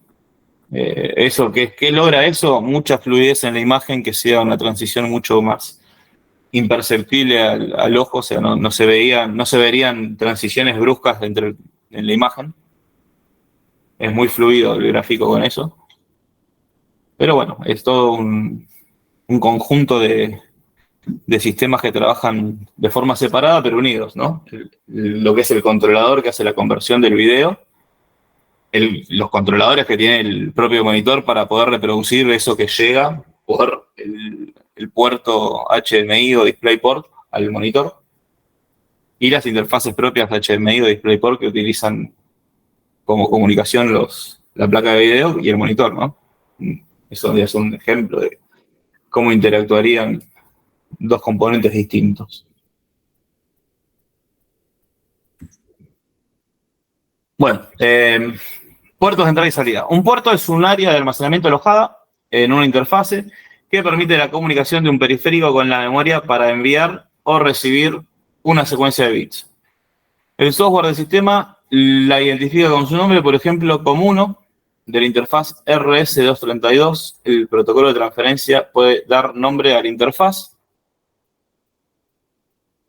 Eso, ¿qué logra eso? Mucha fluidez en la imagen, que sea una transición mucho más imperceptible al ojo, o sea, no se verían transiciones bruscas en la imagen. Es muy fluido el gráfico con eso. Pero bueno, es todo un conjunto de sistemas que trabajan de forma separada pero unidos, ¿no? Lo que es el controlador que hace la conversión del video, los controladores que tiene el propio monitor para poder reproducir eso que llega por el puerto HDMI o DisplayPort al monitor, y las interfaces propias HDMI o DisplayPort que utilizan como comunicación la placa de video y el monitor, ¿no? Eso es un ejemplo de cómo interactuarían dos componentes distintos. Bueno, puertos de entrada y salida. Un puerto es un área de almacenamiento alojada en una interfase que permite la comunicación de un periférico con la memoria para enviar o recibir una secuencia de bits. El software del sistema la identifica con su nombre, por ejemplo, como uno de la interfaz RS232. El protocolo de transferencia puede dar nombre a la interfaz,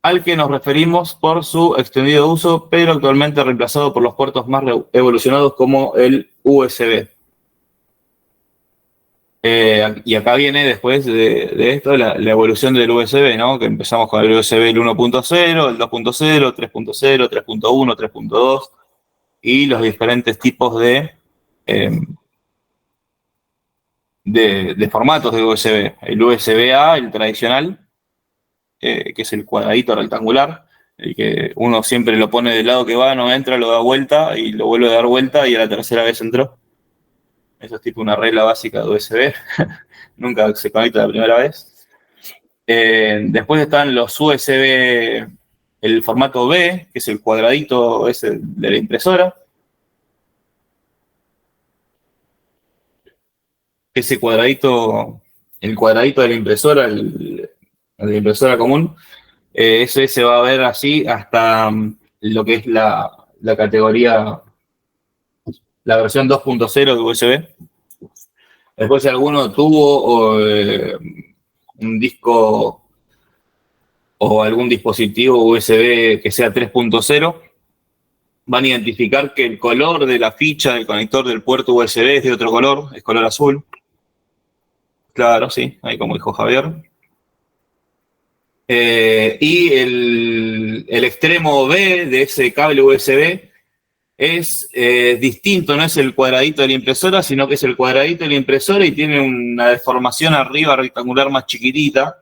al que nos referimos por su extendido uso, pero actualmente reemplazado por los puertos más evolucionados como el USB. Y acá viene después de esto la evolución del USB, ¿no? Que empezamos con el USB el 1.0, el 2.0, 3.0, 3.1, 3.2 y los diferentes tipos de formatos de USB. El USB-A, el tradicional, que es el cuadradito rectangular, el que uno siempre lo pone del lado que va, no entra, lo da vuelta y lo vuelve a dar vuelta y a la tercera vez entró. Eso es tipo una regla básica de USB. Nunca se conecta la primera vez. Después están los USB, el formato B, que es el cuadradito ese de la impresora. Ese cuadradito, el cuadradito de la impresora, el de la impresora común, ese se va a ver así hasta lo que es la categoría, la versión 2.0 de USB. Después, si alguno tuvo un disco o algún dispositivo USB que sea 3.0, van a identificar que el color de la ficha del conector del puerto USB es de otro color, es color azul. Claro, sí, ahí como dijo Javier. Y el extremo B de ese cable USB es distinto, no es el cuadradito de la impresora, sino que es el cuadradito de la impresora y tiene una deformación arriba rectangular más chiquitita.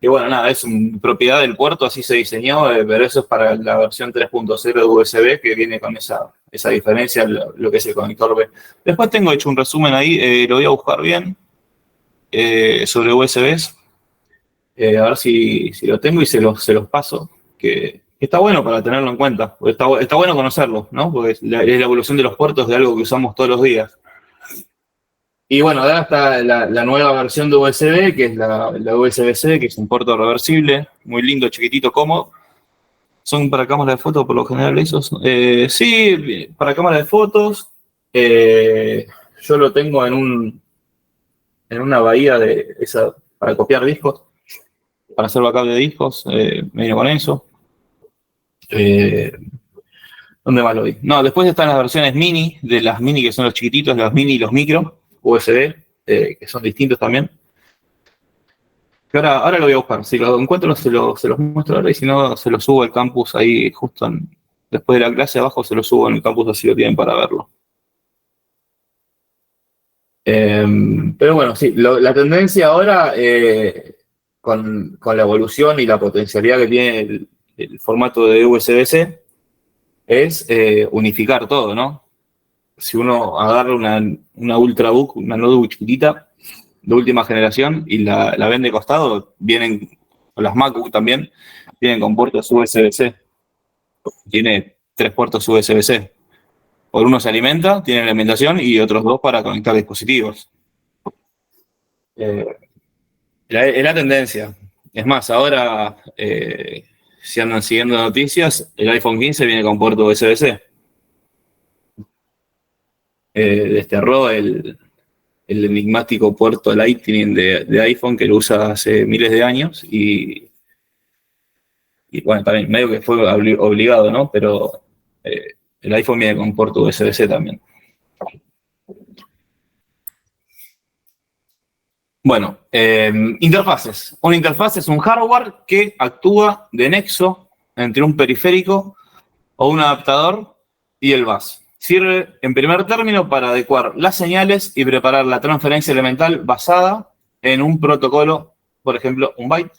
Que bueno, nada, es una propiedad del puerto, así se diseñó, pero eso es para la versión 3.0 de USB que viene con esa diferencia, lo que es el conector B. Después tengo hecho un resumen ahí, lo voy a buscar bien, sobre USBs. A ver si lo tengo y se los paso, que está bueno para tenerlo en cuenta, está bueno conocerlo, ¿no? Porque es la evolución de los puertos de algo que usamos todos los días. Y bueno, ahora está la nueva versión de USB, que es la USB-C, que es un puerto reversible, muy lindo, chiquitito, cómodo. Son para cámara de fotos, por lo general, esos. Sí, para cámara de fotos. Yo lo tengo en una bahía para copiar discos, para hacer backup de discos. Me vino con eso. ¿Dónde más lo vi? No, después están las versiones mini, de las mini que son los chiquititos, las mini y los micro. USB, que son distintos también. Que ahora lo voy a buscar. Si lo encuentro, se los muestro ahora, y si no, se los subo al campus ahí justo después de la clase abajo, se los subo en el campus, así lo tienen para verlo. Pero bueno, sí, la tendencia ahora, con la evolución y la potencialidad que tiene el formato de USB-C, es unificar todo, ¿no? Si uno agarra una Ultrabook, una notebook chiquitita de última generación y la vende de costado, vienen, o las MacBook también, vienen con puertos USB-C. Tiene 3 puertos USB-C. Por uno se alimenta, tiene alimentación, y otros 2 para conectar dispositivos. Es la tendencia. Es más, ahora, si andan siguiendo noticias, el iPhone 15 viene con puerto USB-C. Desterró el enigmático puerto Lightning de iPhone, que lo usa hace miles de años, y bueno, también medio que fue obligado, ¿no? Pero el iPhone viene con puerto USB-C también. Bueno, interfaces. Una interfaz es un hardware que actúa de nexo entre un periférico o un adaptador y el bus. Sirve, en primer término, para adecuar las señales y preparar la transferencia elemental basada en un protocolo, por ejemplo, un byte.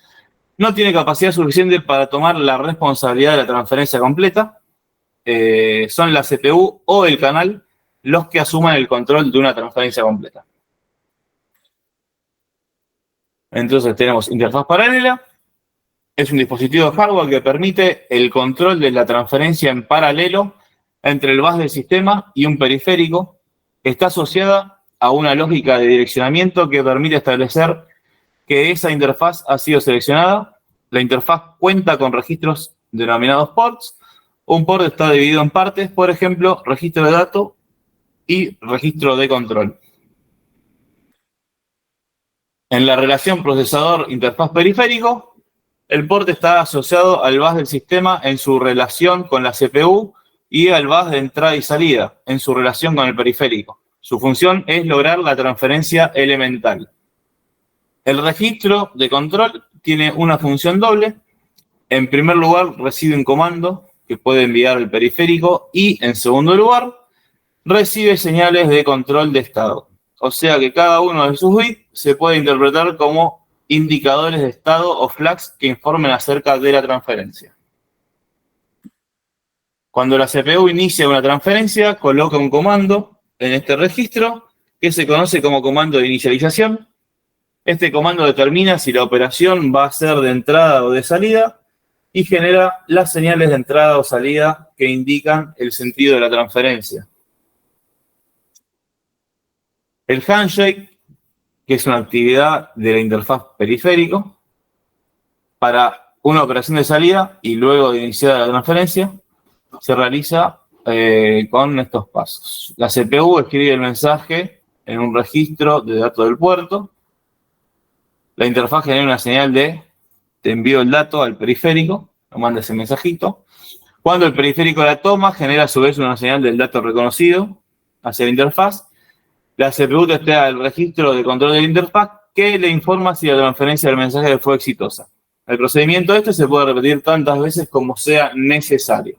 No tiene capacidad suficiente para tomar la responsabilidad de la transferencia completa. Son la CPU o el canal los que asuman el control de una transferencia completa. Entonces tenemos interfaz paralela. Es un dispositivo de hardware que permite el control de la transferencia en paralelo entre el bus del sistema y un periférico. Está asociada a una lógica de direccionamiento que permite establecer que esa interfaz ha sido seleccionada. La interfaz cuenta con registros denominados ports. Un port está dividido en partes, por ejemplo, registro de datos y registro de control. En la relación procesador-interfaz periférico, el port está asociado al bus del sistema en su relación con la CPU y al bus de entrada y salida en su relación con el periférico. Su función es lograr la transferencia elemental. El registro de control tiene una función doble. En primer lugar, recibe un comando que puede enviar el periférico y, en segundo lugar, recibe señales de control de estado. O sea que cada uno de sus bits se puede interpretar como indicadores de estado o flags que informen acerca de la transferencia. Cuando la CPU inicia una transferencia, coloca un comando en este registro que se conoce como comando de inicialización. Este comando determina si la operación va a ser de entrada o de salida y genera las señales de entrada o salida que indican el sentido de la transferencia. El handshake, que es una actividad de la interfaz periférico, para una operación de salida y luego de iniciar la transferencia, se realiza con estos pasos. La CPU escribe el mensaje en un registro de datos del puerto. La interfaz genera una señal de te envío el dato al periférico, nos manda ese mensajito. Cuando el periférico la toma, genera a su vez una señal del dato reconocido hacia la interfaz. La CPU testea el registro de control de la interfaz que le informa si la transferencia del mensaje fue exitosa. El procedimiento este se puede repetir tantas veces como sea necesario.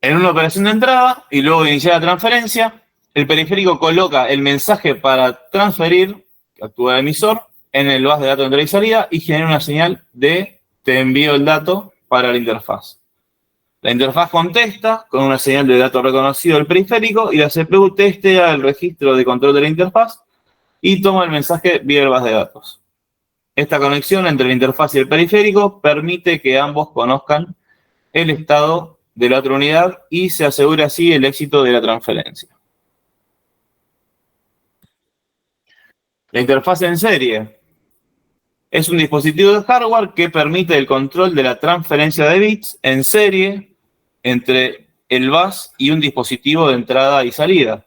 En una operación de entrada y luego de iniciar la transferencia, el periférico coloca el mensaje para transferir, que actúa el emisor, en el bus de datos de entrada y salida y genera una señal de te envío el dato para la interfaz. La interfaz contesta con una señal de dato reconocido del periférico y la CPU testea el registro de control de la interfaz y toma el mensaje vía el bus de datos. Esta conexión entre la interfaz y el periférico permite que ambos conozcan el estado de la otra unidad y se asegura así el éxito de la transferencia. La interfaz en serie es un dispositivo de hardware que permite el control de la transferencia de bits en serie entre el bus y un dispositivo de entrada y salida.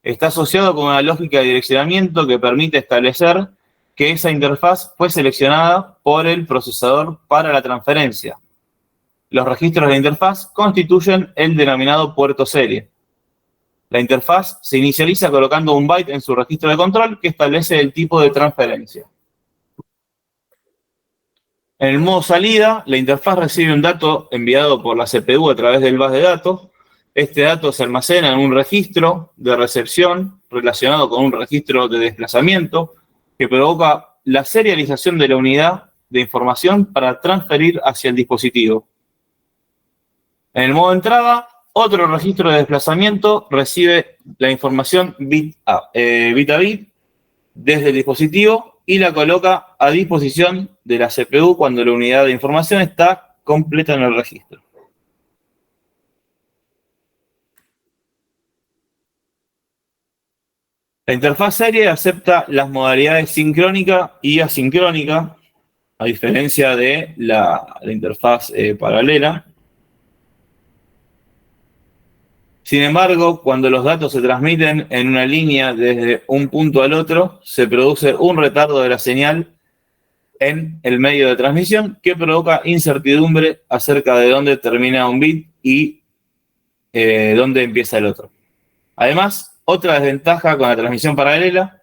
Está asociado con una lógica de direccionamiento que permite establecer que esa interfaz fue seleccionada por el procesador para la transferencia. Los registros de la interfaz constituyen el denominado puerto serie. La interfaz se inicializa colocando un byte en su registro de control que establece el tipo de transferencia. En el modo salida, la interfaz recibe un dato enviado por la CPU a través del bus de datos. Este dato se almacena en un registro de recepción relacionado con un registro de desplazamiento que provoca la serialización de la unidad de información para transferir hacia el dispositivo. En el modo entrada, otro registro de desplazamiento recibe la información bit a bit desde el dispositivo y la coloca a disposición de la CPU cuando la unidad de información está completa en el registro. La interfaz serie acepta las modalidades sincrónica y asincrónica, a diferencia de la interfaz paralela. Sin embargo, cuando los datos se transmiten en una línea desde un punto al otro, se produce un retardo de la señal en el medio de transmisión que provoca incertidumbre acerca de dónde termina un bit y dónde empieza el otro. Además, otra desventaja con la transmisión paralela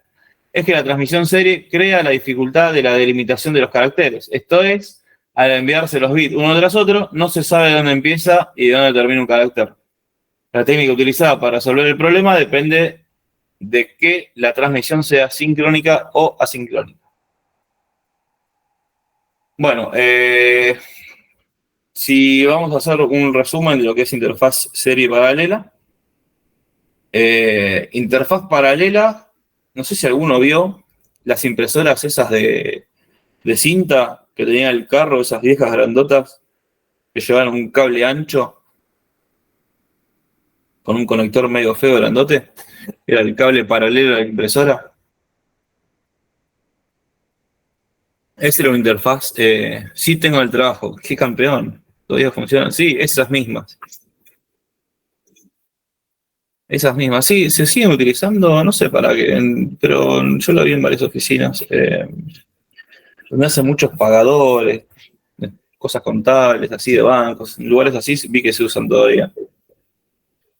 es que la transmisión serie crea la dificultad de la delimitación de los caracteres. Esto es, al enviarse los bits uno tras otro, no se sabe dónde empieza y dónde termina un carácter. La técnica utilizada para resolver el problema depende de que la transmisión sea sincrónica o asincrónica. Bueno, si vamos a hacer un resumen de lo que es interfaz serie paralela. Interfaz paralela, no sé si alguno vio las impresoras esas de cinta que tenía el carro, esas viejas grandotas que llevaban un cable ancho con un conector medio feo grandote. Era el cable paralelo de la impresora. Esa era una interfaz. Sí tengo el trabajo. ¡Qué campeón! Todavía funcionan. Sí, esas mismas. Esas mismas. Sí, se siguen utilizando, no sé para qué, pero yo lo vi en varias oficinas. Donde hacen muchos pagadores, cosas contables, así de bancos. En lugares así vi que se usan todavía.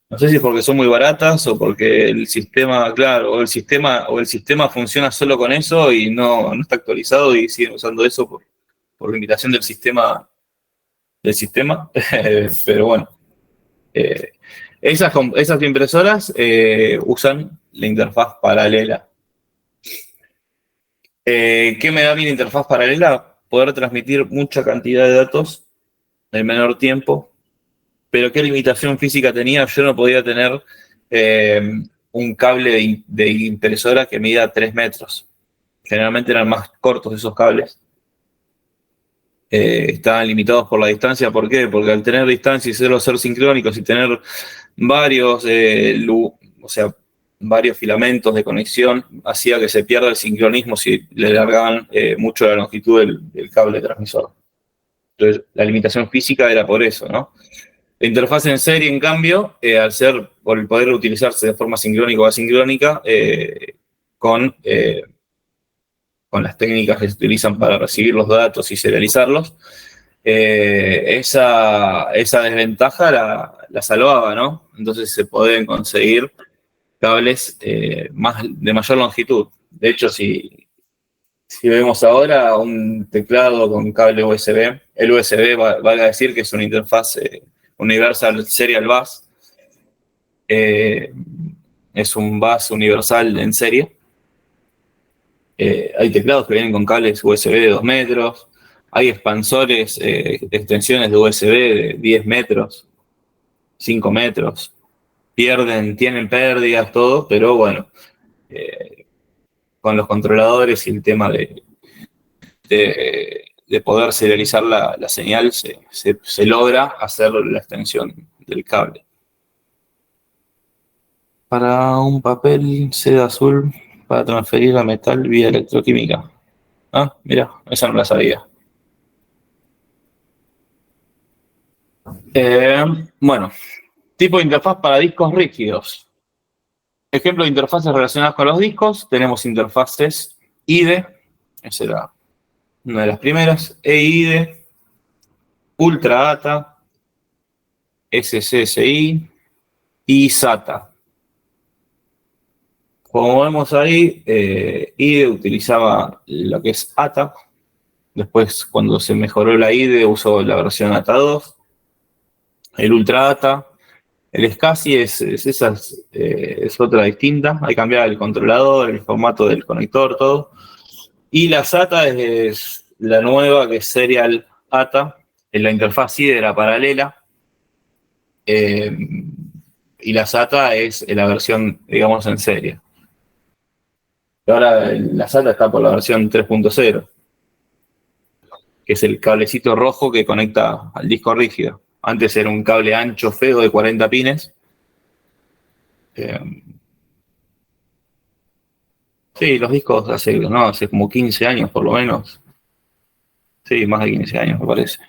No sé si es porque son muy baratas o porque el sistema, claro, o el sistema funciona solo con eso y no está actualizado y siguen usando eso por limitación del sistema. Pero bueno, esas impresoras usan la interfaz paralela. ¿Qué me da bien la interfaz paralela? Poder transmitir mucha cantidad de datos en menor tiempo. Pero ¿qué limitación física tenía? Yo no podía tener un cable de impresora que mida 3 metros. Generalmente eran más cortos esos cables. Estaban limitados por la distancia. ¿Por qué? Porque al tener distancia y ser sincrónicos y tener varios, varios filamentos de conexión, hacía que se pierda el sincronismo si le largaban mucho la longitud del cable transmisor. Entonces, la limitación física era por eso, ¿no? La interfaz en serie, en cambio, por el poder utilizarse de forma sincrónica o asincrónica, con las técnicas que se utilizan para recibir los datos y serializarlos, esa desventaja la salvaba, ¿no? Entonces se pueden conseguir cables de mayor longitud. De hecho, si vemos ahora un teclado con cable USB, el USB vale a decir que es una interfaz Universal Serial Bus, es un bus universal en serie. Hay teclados que vienen con cables USB de 2 metros, hay expansores, extensiones de USB de 10 metros, 5 metros, tienen pérdidas, todo, pero bueno, con los controladores y el tema de poder serializar la señal, se logra hacer la extensión del cable. Para un papel seda azul para transferir a metal vía electroquímica. Ah, mira, esa no la sabía. Bueno, tipo de interfaz para discos rígidos. Ejemplo de interfaces relacionadas con los discos. Tenemos interfaces IDE, esa era una de las primeras, EIDE, Ultra ATA, SCSI y SATA. Como vemos ahí, IDE utilizaba lo que es ATA. Después, cuando se mejoró la IDE, usó la versión ATA 2. El Ultra ATA. El SCSI es otra distinta. Hay que cambiar el controlador, el formato del conector, todo. Y la SATA es la nueva, que es Serial ATA. La interfaz IDE era paralela. Y la SATA es la versión, digamos, en serie. Ahora la SATA está por la versión 3.0, que es el cablecito rojo que conecta al disco rígido. Antes era un cable ancho, feo, de 40 pines. Sí, los discos hace como 15 años por lo menos. Sí, más de 15 años me parece.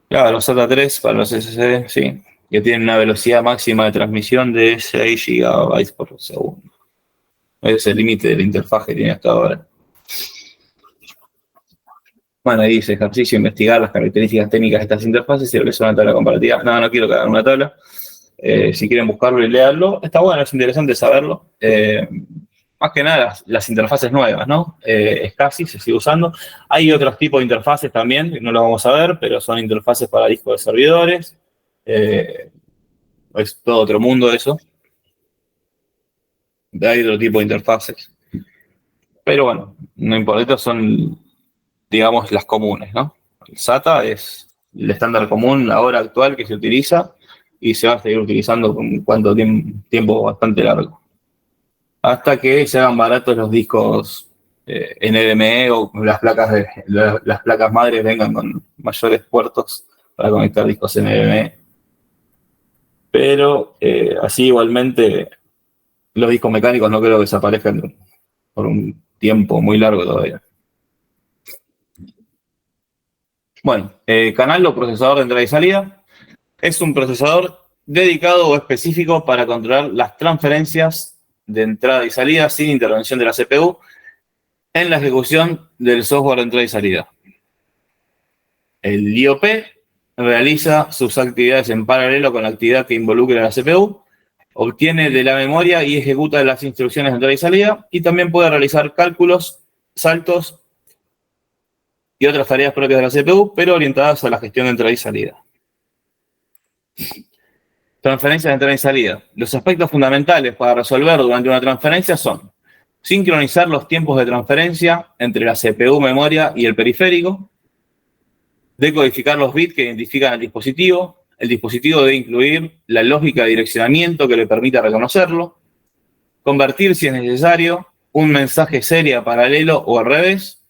Claro, los SATA 3 para los SSD, sí, que tienen una velocidad máxima de transmisión de 6 GB por segundo. Ese es el límite de la interfaz que tiene hasta ahora. Bueno, ahí dice ejercicio, investigar las características técnicas de estas interfaces y realizar una tabla comparativa. No quiero que hagan una tabla. Si quieren buscarlo y leerlo, está bueno, es interesante saberlo. Más que nada las interfaces nuevas, ¿no? SCSI se sigue usando. Hay otros tipos de interfaces también, que no lo vamos a ver, pero son interfaces para discos de servidores. Es todo otro mundo eso. Hay otro tipo de interfaces. Pero bueno, no importa, estas son, digamos, las comunes, ¿no? El SATA es el estándar común ahora actual que se utiliza y se va a seguir utilizando con cuánto tiempo bastante largo. Hasta que se hagan baratos los discos NVMe o las placas madres vengan con mayores puertos para conectar discos NVMe. Pero así igualmente los discos mecánicos no creo que desaparezcan por un tiempo muy largo todavía. Bueno, canal o procesador de entrada y salida es un procesador dedicado o específico para controlar las transferencias de entrada y salida sin intervención de la CPU en la ejecución del software de entrada y salida. El IOP realiza sus actividades en paralelo con la actividad que involucre a la CPU, obtiene de la memoria y ejecuta las instrucciones de entrada y salida, y también puede realizar cálculos, saltos y otras tareas propias de la CPU, pero orientadas a la gestión de entrada y salida. Transferencias de entrada y salida. Los aspectos fundamentales para resolver durante una transferencia son sincronizar los tiempos de transferencia entre la CPU, memoria y el periférico, decodificar los bits que identifican al dispositivo. El dispositivo debe incluir la lógica de direccionamiento que le permita reconocerlo, convertir si es necesario un mensaje serie paralelo o al revés,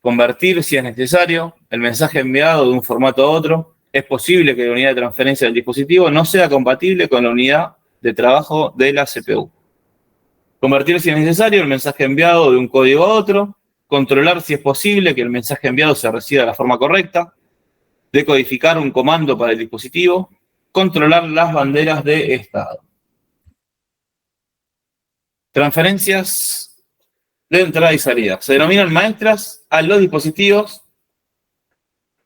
convertir si es necesario el mensaje enviado de un formato a otro. Es posible que la unidad de transferencia del dispositivo no sea compatible con la unidad de trabajo de la CPU. Convertir si es necesario el mensaje enviado de un código a otro, controlar si es posible que el mensaje enviado se reciba de la forma correcta, decodificar un comando para el dispositivo, controlar las banderas de estado. Transferencias de entrada y salida. Se denominan maestras a los dispositivos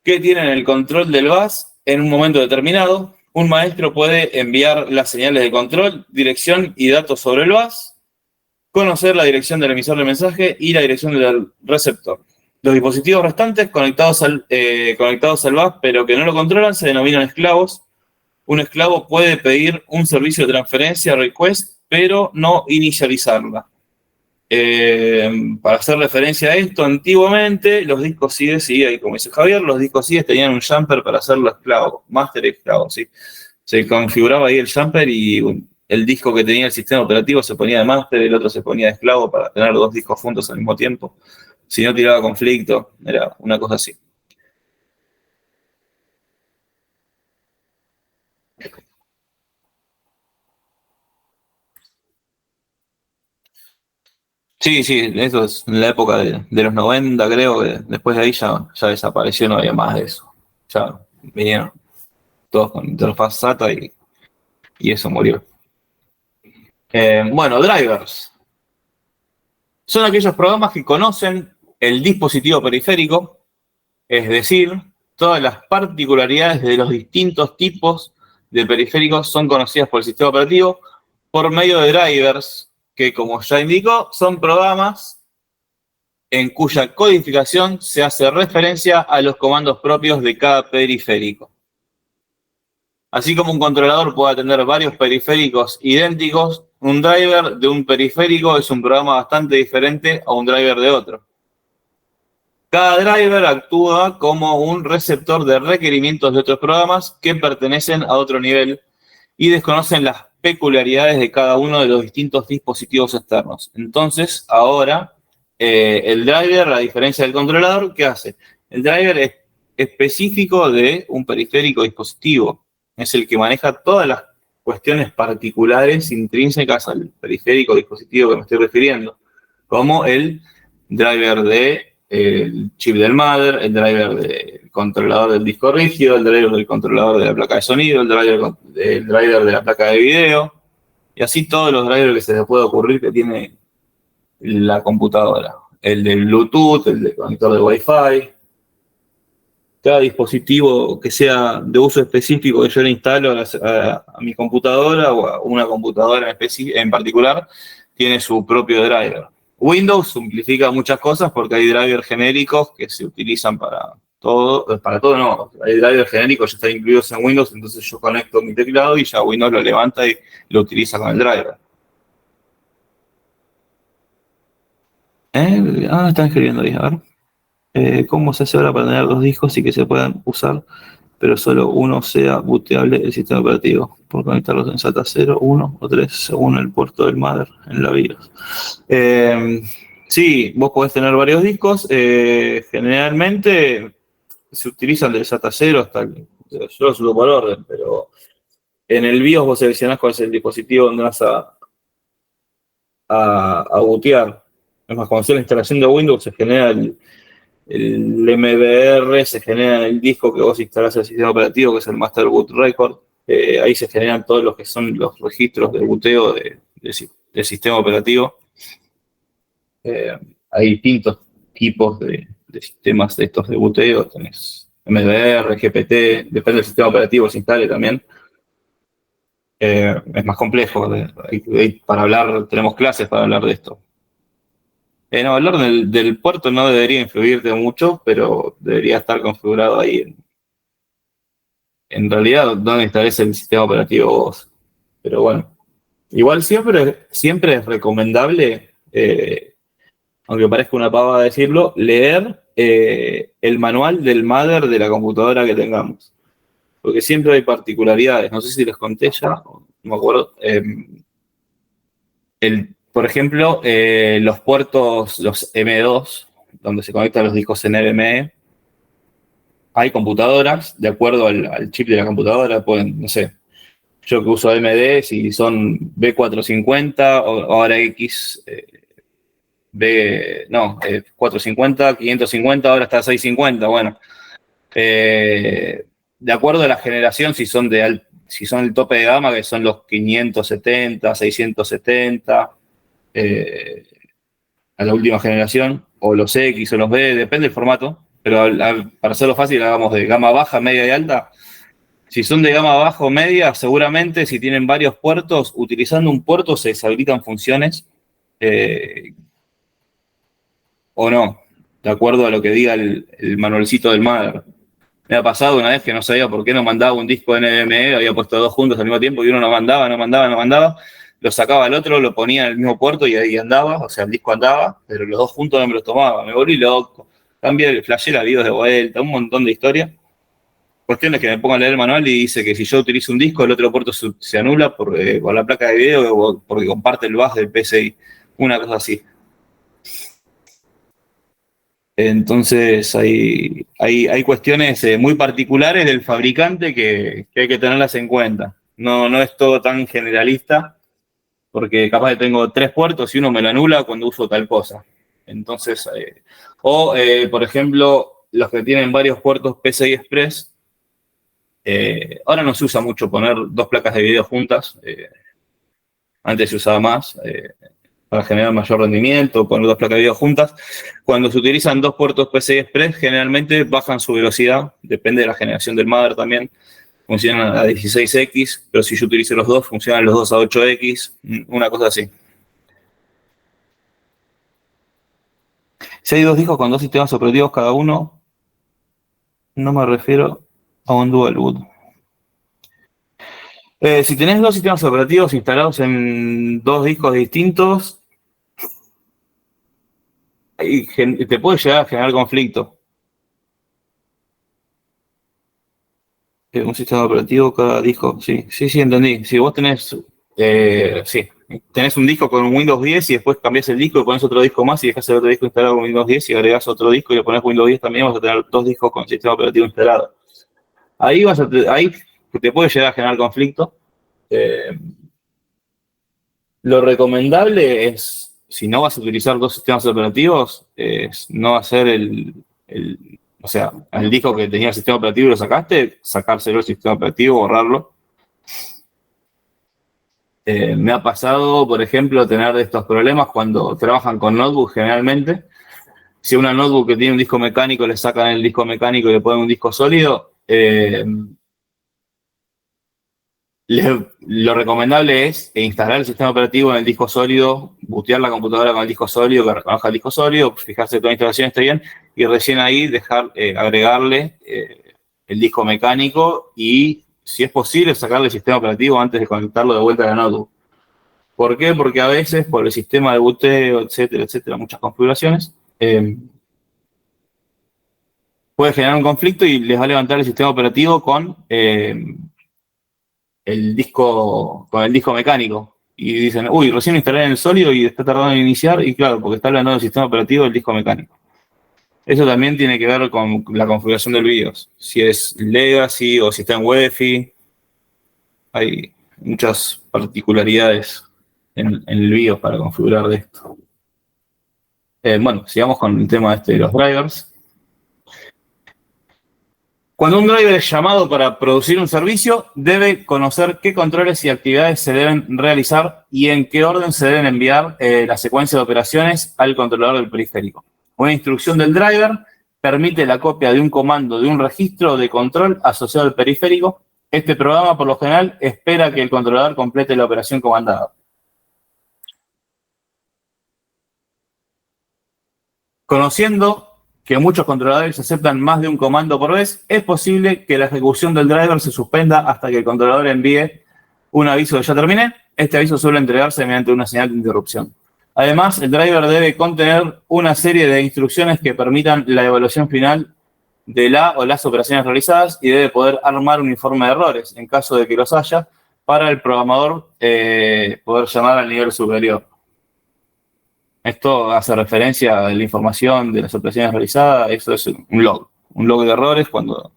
que tienen el control del bus en un momento determinado. Un maestro puede enviar las señales de control, dirección y datos sobre el bus, conocer la dirección del emisor del mensaje y la dirección del receptor. Los dispositivos restantes conectados al bus pero que no lo controlan se denominan esclavos. Un esclavo puede pedir un servicio de transferencia, request, pero no inicializarla. Para hacer referencia a esto, antiguamente los discos CIDES, y ahí como dice Javier, los discos CIDES tenían un jumper para hacerlo esclavo, master esclavo, ¿sí? Se configuraba ahí el jumper y el disco que tenía el sistema operativo se ponía de master, el otro se ponía de esclavo para tener dos discos juntos al mismo tiempo. Si no tiraba conflicto, era una cosa así. Sí, eso es en la época de los 90, creo que después de ahí ya desapareció, no había más de eso. Ya vinieron todos con interfaz SATA y eso murió. Bueno, drivers. Son aquellos programas que conocen el dispositivo periférico, es decir, todas las particularidades de los distintos tipos de periféricos son conocidas por el sistema operativo por medio de drivers, que como ya indicó, son programas en cuya codificación se hace referencia a los comandos propios de cada periférico. Así como un controlador puede tener varios periféricos idénticos, un driver de un periférico es un programa bastante diferente a un driver de otro. Cada driver actúa como un receptor de requerimientos de otros programas que pertenecen a otro nivel y desconocen las peculiaridades de cada uno de los distintos dispositivos externos. Entonces, ahora, el driver, a diferencia del controlador, ¿qué hace? El driver es específico de un periférico dispositivo. Es el que maneja todas las cuestiones particulares intrínsecas al periférico dispositivo que me estoy refiriendo, como el driver del chip del mother, el driver del controlador del disco rígido, el driver del controlador de la placa de sonido, el driver de la placa de video, y así todos los drivers que se les puede ocurrir que tiene la computadora. El del Bluetooth, el del conector de Wi-Fi. Cada dispositivo que sea de uso específico que yo le instalo a mi computadora o a una computadora en particular, tiene su propio driver. Windows simplifica muchas cosas porque hay drivers genéricos que se utilizan para todo no, hay drivers genéricos ya están incluidos en Windows, entonces yo conecto mi teclado y ya Windows lo levanta y lo utiliza con el driver. Están escribiendo ahí, a ver. ¿Cómo se hace ahora para tener dos discos y que se puedan usar, pero solo uno sea booteable el sistema operativo? Por conectarlos en SATA 0, 1 o 3, según el puerto del mother en la BIOS. Sí, vos podés tener varios discos. Generalmente se utilizan del SATA 0 hasta yo los uso por orden, pero en el BIOS vos seleccionás cuál es el dispositivo donde vas a bootear. Es más, cuando haces la instalación de Windows se genera el MBR, se genera el disco que vos instalás el sistema operativo, que es el Master Boot Record. Ahí se generan todos los que son los registros de booteo del sistema operativo. Hay distintos tipos de sistemas de estos de booteo. Tenés MBR, GPT, depende del sistema operativo, se instale también. Es más complejo. Para hablar, tenemos clases para hablar de esto. No, hablar del puerto no debería influirte mucho, pero debería estar configurado ahí. En realidad, donde instales el sistema operativo vos. Pero bueno, igual siempre es recomendable, aunque parezca una pavada decirlo, leer el manual del mother de la computadora que tengamos. Porque siempre hay particularidades. No sé si les conté ya, no me acuerdo. por ejemplo, los puertos, los M2, donde se conectan los discos NVMe, hay computadoras, de acuerdo al chip de la computadora, pueden, no sé, yo que uso AMD, si son B450 o ahora X, 450, 550, ahora está 650, bueno. De acuerdo a la generación, si son el tope de gama, que son los 570, 670, a la última generación, o los X o los B, depende del formato, pero para hacerlo fácil, hagamos de gama baja, media y alta. Si son de gama baja o media, seguramente si tienen varios puertos, utilizando un puerto se deshabilitan funciones o no, de acuerdo a lo que diga el manualcito del mother. Me ha pasado una vez que no sabía por qué no mandaba un disco NVMe, había puesto dos juntos al mismo tiempo y uno no mandaba, lo sacaba al otro, lo ponía en el mismo puerto y ahí andaba, o sea, el disco andaba, pero los dos juntos no me los tomaba, me volví loco, cambié, flashé la videos de vuelta, un montón de historia. Cuestión es que me pongo a leer el manual y dice que si yo utilizo un disco, el otro puerto se anula por la placa de video o porque comparte el bus del PCI, una cosa así. Entonces hay cuestiones muy particulares del fabricante que hay que tenerlas en cuenta. No es todo tan generalista, porque capaz que tengo 3 puertos y uno me lo anula cuando uso tal cosa. Entonces, por ejemplo, los que tienen varios puertos PCI Express, ahora no se usa mucho poner 2 placas de video juntas, antes se usaba más, para generar mayor rendimiento, poner 2 placas de video juntas. Cuando se utilizan 2 puertos PCI Express, generalmente bajan su velocidad, depende de la generación del mother también, funcionan a 16X, pero si yo utilizo los dos, funcionan los dos a 8X, una cosa así. Si hay 2 discos con 2 sistemas operativos cada uno, no me refiero a un dual boot. Si tenés 2 sistemas operativos instalados en 2 discos distintos, te puede llegar a generar conflicto. Un sistema operativo cada disco, sí, entendí. Si vos tenés un disco con Windows 10 y después cambiás el disco y pones otro disco más y dejás el otro disco instalado con Windows 10 y agregás otro disco y le pones Windows 10 también, vas a tener 2 discos con sistema operativo instalado. Ahí te puede llegar a generar conflicto. Lo recomendable es, si no vas a utilizar 2 sistemas operativos, es no hacer el disco que tenía el sistema operativo y lo sacaste, sacárselo el sistema operativo, borrarlo. Me ha pasado, por ejemplo, tener estos problemas cuando trabajan con notebook generalmente. Si una notebook que tiene un disco mecánico le sacan el disco mecánico y le ponen un disco sólido, lo recomendable es instalar el sistema operativo en el disco sólido, bootear la computadora con el disco sólido, que reconozca el disco sólido, fijarse que toda la instalación esté bien, y recién ahí agregarle el disco mecánico y, si es posible, sacarle el sistema operativo antes de conectarlo de vuelta a la notebook. ¿Por qué? Porque a veces, por el sistema de booteo, etcétera, muchas configuraciones, puede generar un conflicto y les va a levantar el sistema operativo con el disco mecánico. Y dicen, uy, recién instalé en el sólido y está tardando en iniciar, y claro, porque está hablando del sistema operativo del disco mecánico. Eso también tiene que ver con la configuración del BIOS. Si es Legacy o si está en UEFI, hay muchas particularidades en el BIOS para configurar de esto. Bueno, sigamos con el tema de los drivers. Cuando un driver es llamado para producir un servicio, debe conocer qué controles y actividades se deben realizar y en qué orden se deben enviar la secuencia de operaciones al controlador del periférico. Una instrucción del driver permite la copia de un comando de un registro de control asociado al periférico. Este programa, por lo general, espera que el controlador complete la operación comandada. Conociendo que muchos controladores aceptan más de un comando por vez, es posible que la ejecución del driver se suspenda hasta que el controlador envíe un aviso de ya terminé. Este aviso suele entregarse mediante una señal de interrupción. Además, el driver debe contener una serie de instrucciones que permitan la evaluación final de la o las operaciones realizadas y debe poder armar un informe de errores, en caso de que los haya, para el programador poder llamar al nivel superior. Esto hace referencia a la información de las operaciones realizadas. Eso es un log de errores. Cuando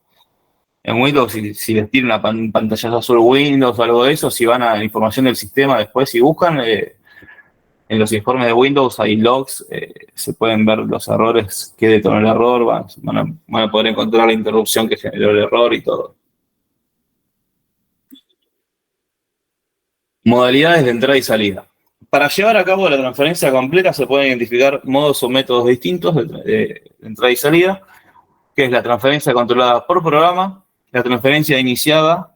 en Windows, si les tira un pantallazo azul Windows o algo de eso, si van a la información del sistema después y buscan, en los informes de Windows hay logs, se pueden ver los errores que detonó el error, van a poder encontrar la interrupción que generó el error y todo. Modalidades de entrada y salida. Para llevar a cabo la transferencia completa se pueden identificar modos o métodos distintos de entrada y salida, que es la transferencia controlada por programa, la transferencia iniciada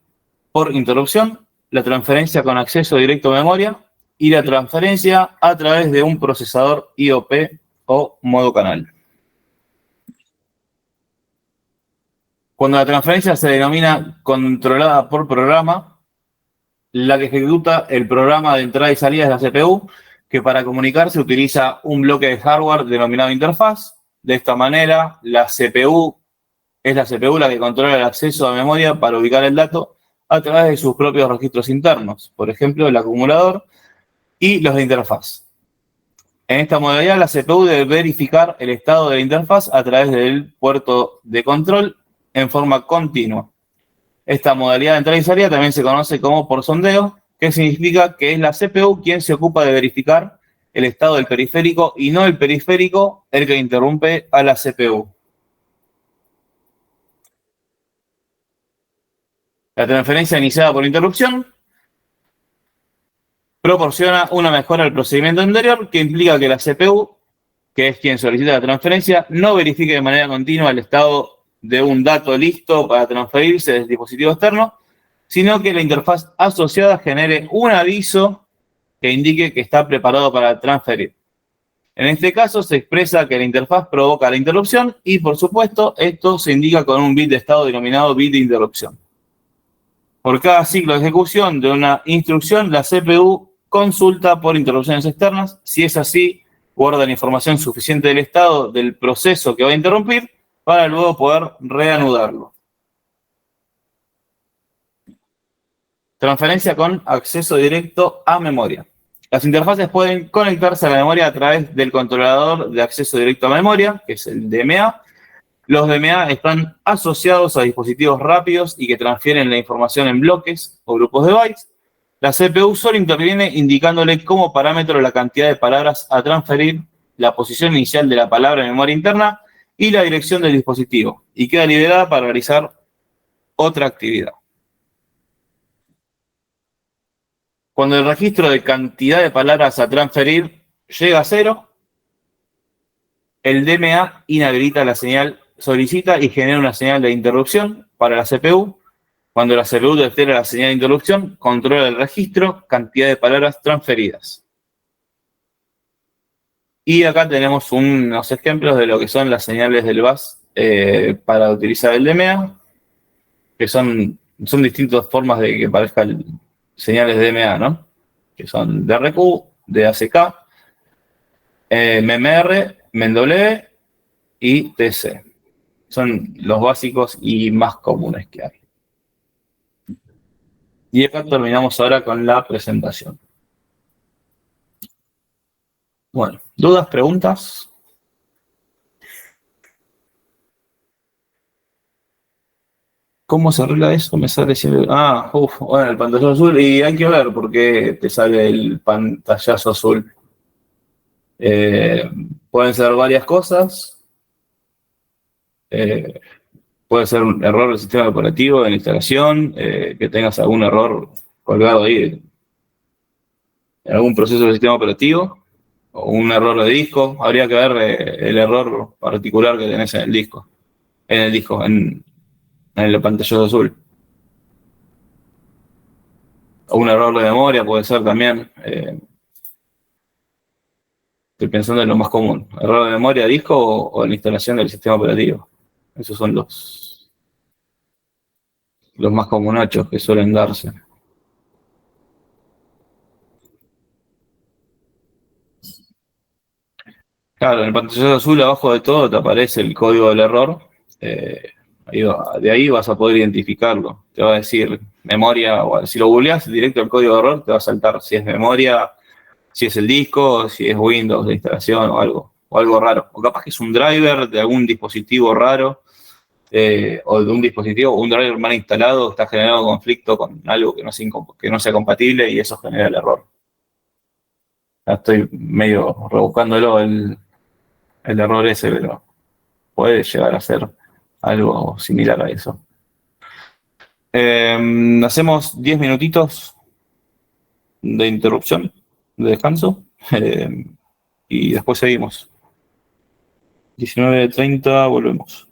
por interrupción, la transferencia con acceso directo a memoria y la transferencia a través de un procesador IOP o modo canal. Cuando la transferencia se denomina controlada por programa, la que ejecuta el programa de entrada y salida es la CPU, que para comunicarse utiliza un bloque de hardware denominado interfaz. De esta manera, la CPU es la CPU la que controla el acceso a memoria para ubicar el dato a través de sus propios registros internos, por ejemplo, el acumulador y los de interfaz. En esta modalidad, la CPU debe verificar el estado de la interfaz a través del puerto de control en forma continua. Esta modalidad de entrada y salida también se conoce como por sondeo, que significa que es la CPU quien se ocupa de verificar el estado del periférico y no el periférico el que interrumpe a la CPU. La transferencia iniciada por interrupción proporciona una mejora al procedimiento anterior que implica que la CPU, que es quien solicita la transferencia, no verifique de manera continua el estado de un dato listo para transferirse del dispositivo externo, sino que la interfaz asociada genere un aviso que indique que está preparado para transferir. En este caso se expresa que la interfaz provoca la interrupción y, por supuesto, esto se indica con un bit de estado denominado bit de interrupción. Por cada ciclo de ejecución de una instrucción, la CPU consulta por interrupciones externas. Si es así, guarda la información suficiente del estado del proceso que va a interrumpir para luego poder reanudarlo. Transferencia con acceso directo a memoria. Las interfaces pueden conectarse a la memoria a través del controlador de acceso directo a memoria, que es el DMA. Los DMA están asociados a dispositivos rápidos y que transfieren la información en bloques o grupos de bytes. La CPU solo interviene indicándole como parámetro la cantidad de palabras a transferir, la posición inicial de la palabra en memoria interna y la dirección del dispositivo, y queda liberada para realizar otra actividad. Cuando el registro de cantidad de palabras a transferir llega a 0, el DMA inhabilita la señal, solicita y genera una señal de interrupción para la CPU. Cuando la CPU detecta la señal de interrupción, controla el registro, cantidad de palabras transferidas. Y acá tenemos unos ejemplos de lo que son las señales del bus para utilizar el DMA, que son distintas formas de que parezcan señales de DMA, ¿no? Que son DRQ, DACK, MMR, MW y TC. Son los básicos y más comunes que hay. Y acá terminamos ahora con la presentación. Bueno, ¿dudas, preguntas? ¿Cómo se arregla eso? Me sale siempre... bueno, el pantallazo azul. Y hay que ver por qué te sale el pantallazo azul. Pueden ser varias cosas. Puede ser un error del sistema operativo de la instalación, que tengas algún error colgado ahí en algún proceso del sistema operativo. O un error de disco, habría que ver el error particular que tenés en el disco, en el pantallazo azul. O un error de memoria puede ser también. Estoy pensando en lo más común. Error de memoria, disco o en la instalación del sistema operativo. Esos son los más comunachos que suelen darse. Claro, en el pantallazo azul abajo de todo te aparece el código del error. De ahí vas a poder identificarlo. Te va a decir memoria, o si lo googleas directo al código de error, te va a saltar si es memoria si es el disco, si es Windows de instalación o algo raro. O capaz que es un driver de algún dispositivo raro, o de un dispositivo, un driver mal instalado, está generando conflicto con algo que no sea compatible y eso genera el error. Ya estoy medio rebuscándolo el error ese, pero puede llegar a ser algo similar a eso. Hacemos 10 minutitos de interrupción, de descanso, y después seguimos. 19:30, volvemos.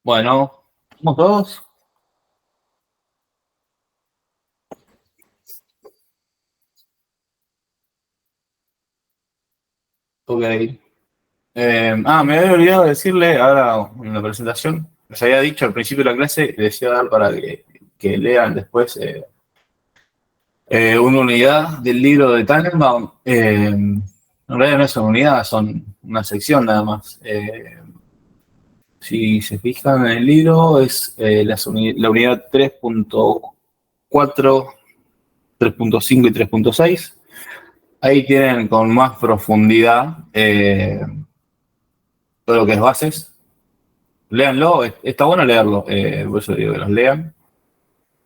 Bueno, ¿vamos todos? Ok. Me había olvidado decirle ahora en la presentación, les había dicho al principio de la clase, les iba a dar para que lean después una unidad del libro de Tannenbaum. En realidad no es una unidad, son una sección nada más. Si se fijan en el libro, es la unidad 3.4, 3.5 y 3.6. Ahí tienen con más profundidad todo lo que es bases. Léanlo, está bueno leerlo, por eso digo que los lean.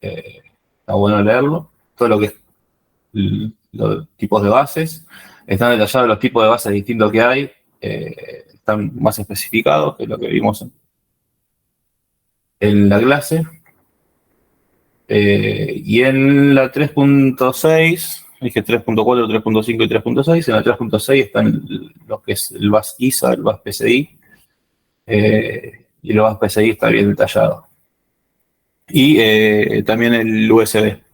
Está bueno leerlo. Todo lo que es los tipos de bases. Están detallados los tipos de bases distintos que hay. Están más especificados que lo que vimos en la clase. Y en la 3.6, dije 3.4, 3.5 y 3.6. En la 3.6 están lo que es el bus ISA, el bus PCI. Y el bus PCI está bien detallado. Y también el USB.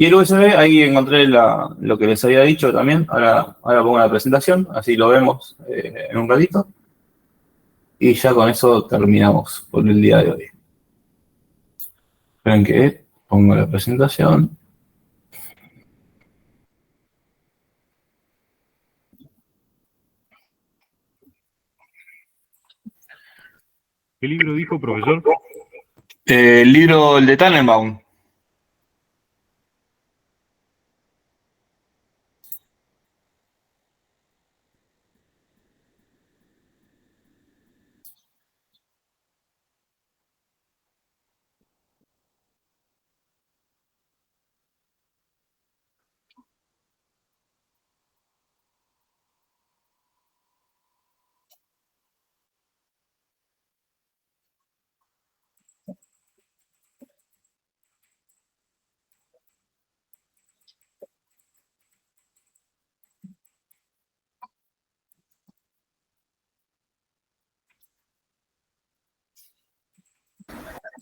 Y el USB, ahí encontré lo que les había dicho también. Ahora pongo la presentación, así lo vemos en un ratito. Y ya con eso terminamos por el día de hoy. Esperen que pongo la presentación. ¿Qué libro dijo, profesor? El libro, el de Tannenbaum.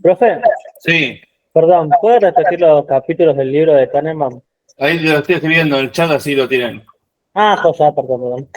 Profe, Sí, perdón, ¿puede repetir los capítulos del libro de Kahneman? ahí lo estoy escribiendo en el chat, así lo tienen. Ah, José, perdón.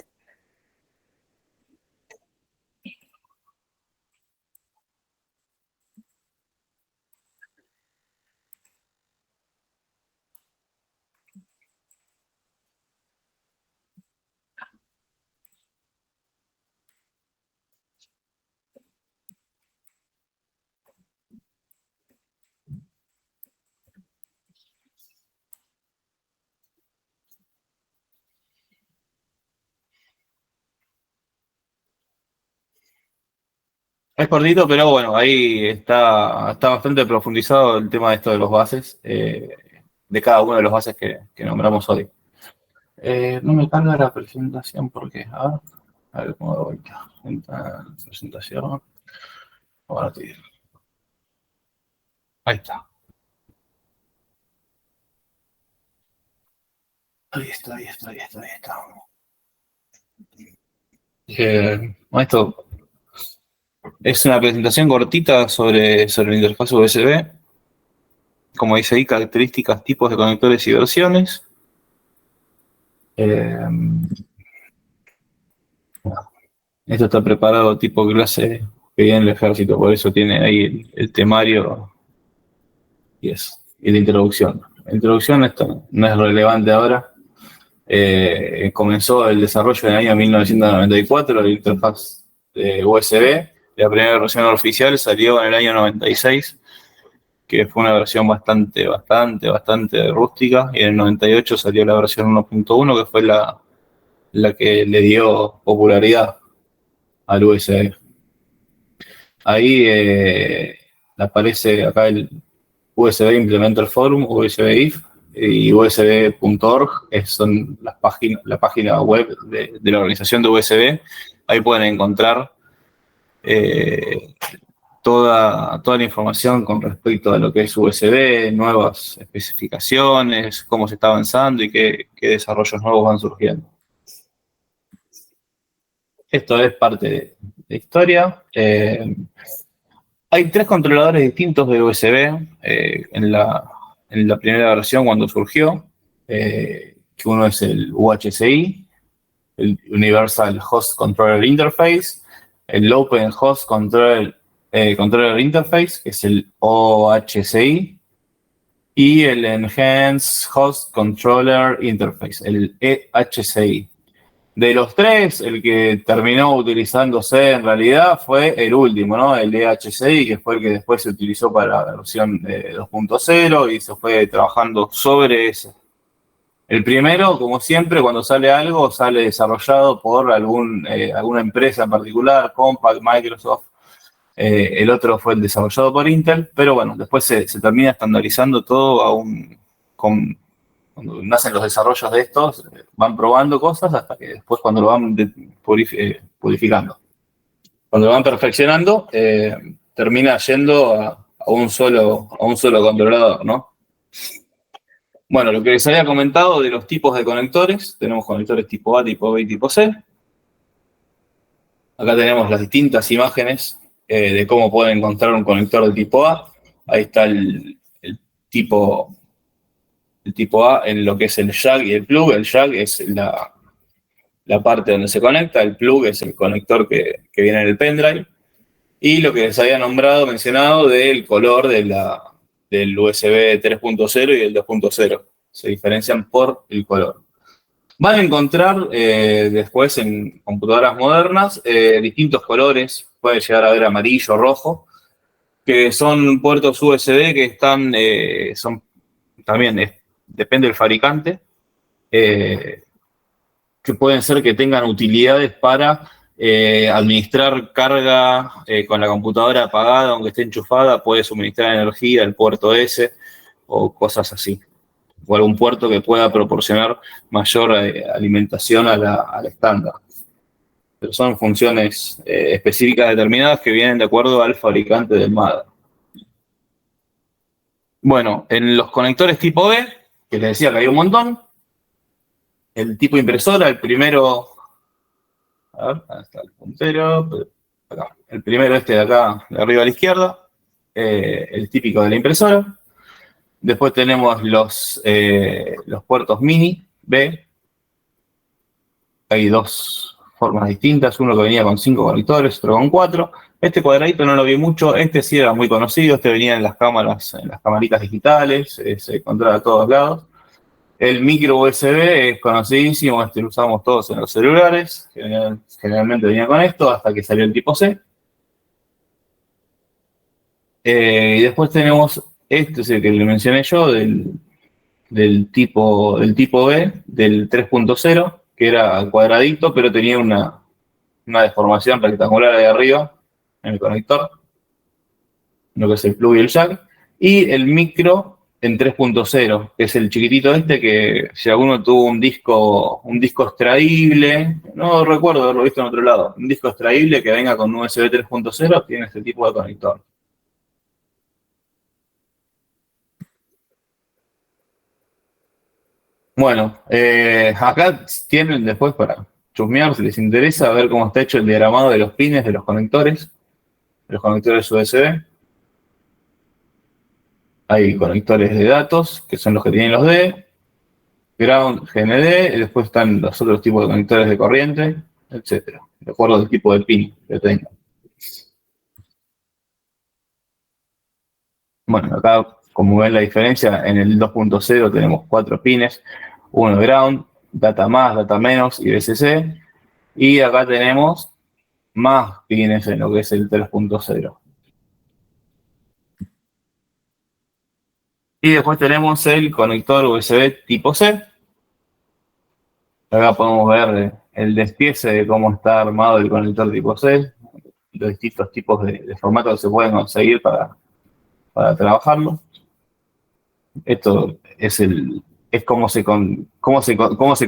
Es cortito, pero bueno, ahí está bastante profundizado el tema de esto de los bases, de cada uno de los bases que nombramos hoy. No me carga la presentación porque, a ver cómo de vuelta. Presentación. Ahora te digo. Ahí está. Ahí está. Esto es una presentación cortita sobre la interfaz USB. Como dice ahí, características, tipos de conectores y versiones. Esto está preparado tipo clase que viene en el ejército, por eso tiene ahí el temario y eso, y la introducción. La introducción, esto no es relevante ahora. Comenzó el desarrollo en el año 1994, la interfaz USB. La primera versión oficial salió en el año 96, que fue una versión bastante rústica, y en el 98 salió la versión 1.1, que fue la que le dio popularidad al USB. Ahí aparece acá el USB Implementer Forum, USB IF y USB.org, son la página web de la organización de USB. Ahí pueden encontrar toda la información con respecto a lo que es USB, nuevas especificaciones, cómo se está avanzando y qué desarrollos nuevos van surgiendo. Esto es parte de historia. Hay 3 controladores distintos de USB en la primera versión cuando surgió, que uno es el UHCI, el Universal Host Controller Interface, el Open Host Controller Interface, que es el OHCI, y el Enhanced Host Controller Interface, el EHCI. De los 3, el que terminó utilizándose en realidad fue el último, ¿no? El EHCI, que fue el que después se utilizó para la versión 2.0 y se fue trabajando sobre ese. El primero, como siempre, cuando sale algo, sale desarrollado por alguna empresa en particular, Compaq, Microsoft. El otro fue el desarrollado por Intel, pero bueno, después se termina estandarizando todo cuando nacen los desarrollos de estos, van probando cosas hasta que después cuando lo van purificando. Cuando lo van perfeccionando, termina yendo a un solo controlador, ¿no? Bueno, lo que les había comentado de los tipos de conectores, tenemos conectores tipo A, tipo B y tipo C. Acá tenemos las distintas imágenes de cómo pueden encontrar un conector de tipo A. Ahí está el tipo A en lo que es el jack y el plug. El jack es la parte donde se conecta, el plug es el conector que viene en el pendrive. Y lo que les había mencionado del color del USB 3.0 y el 2.0. Se diferencian por el color. Van a encontrar después en computadoras modernas distintos colores. Puede llegar a ver amarillo, rojo, que son puertos USB que están, también depende del fabricante, que pueden ser que tengan utilidades para administrar carga con la computadora apagada, aunque esté enchufada, puede suministrar energía al puerto S o cosas así. O algún puerto que pueda proporcionar mayor alimentación a la estándar. Pero son funciones específicas determinadas que vienen de acuerdo al fabricante del MADA. Bueno, en los conectores tipo B, que les decía que hay un montón, el tipo impresora, el primero, a ver, ahí está el puntero, acá. El primero de acá, de arriba a la izquierda, el típico de la impresora. Después tenemos los puertos mini B. Hay 2 formas distintas, uno que venía con 5 conectores, otro con 4. Este cuadradito no lo vi mucho, este sí era muy conocido, este venía en las cámaras, en las camaritas digitales, se encontraba a todos lados. El micro USB es conocidísimo, este lo usamos todos en los celulares, generalmente venía con esto, hasta que salió el tipo C. Y después tenemos este, es el que le mencioné yo, del tipo B, del 3.0, que era cuadradito, pero tenía una deformación rectangular ahí arriba, en el conector, lo que es el plug y el jack, y el micro en 3.0, que es el chiquitito este que si alguno tuvo un disco extraíble, no recuerdo haberlo visto en otro lado, un disco extraíble que venga con USB 3.0, tiene este tipo de conector. Bueno, acá tienen después para chusmear, si les interesa, ver cómo está hecho el diagramado de los pines de los conectores USB. Hay conectores de datos, que son los que tienen los D, ground, GND, y después están los otros tipos de conectores de corriente, etcétera, de acuerdo al tipo de pin que tengan. Bueno, acá, como ven la diferencia, en el 2.0 tenemos 4 pines, uno ground, data más, data menos y VCC, y acá tenemos más pines en lo que es el 3.0. Y después tenemos el conector USB tipo C. Acá podemos ver el despiece de cómo está armado el conector tipo C, los distintos tipos de formatos que se pueden conseguir para trabajarlo. Esto es cómo se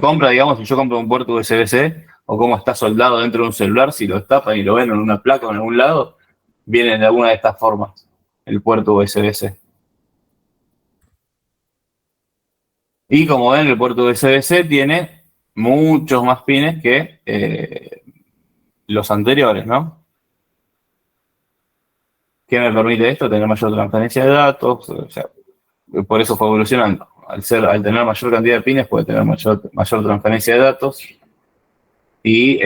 compra, digamos, si yo compro un puerto USB-C o cómo está soldado dentro de un celular, si lo destapan y lo ven en una placa o en algún lado, viene de alguna de estas formas, el puerto USB-C. Y como ven, el puerto USB-C tiene muchos más pines que los anteriores, ¿no? ¿Qué me permite esto? Tener mayor transferencia de datos, o sea, por eso fue evolucionando. Al tener mayor cantidad de pines puede tener mayor transferencia de datos y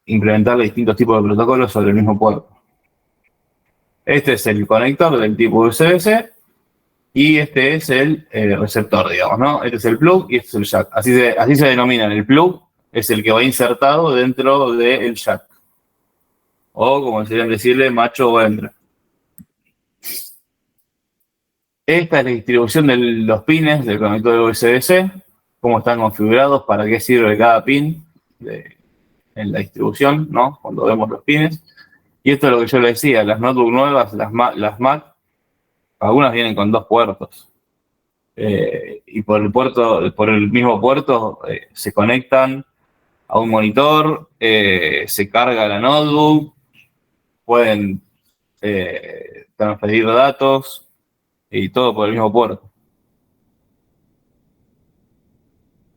implementar distintos tipos de protocolos sobre el mismo puerto. Este es el conector del tipo USB-C y este es el receptor, digamos, ¿no? Este es el plug y este es el jack. Así se denominan. El plug es el que va insertado dentro del jack. O, como deberían decirle, macho o hembra. Esta es la distribución de los pines del conector de USB-C, cómo están configurados, para qué sirve cada pin en la distribución, ¿no? Cuando vemos los pines. Y esto es lo que yo le decía, las notebooks nuevas, las Mac, algunas vienen con 2 puertos. Y por el mismo puerto se conectan a un monitor, se carga la notebook, pueden transferir datos y todo por el mismo puerto.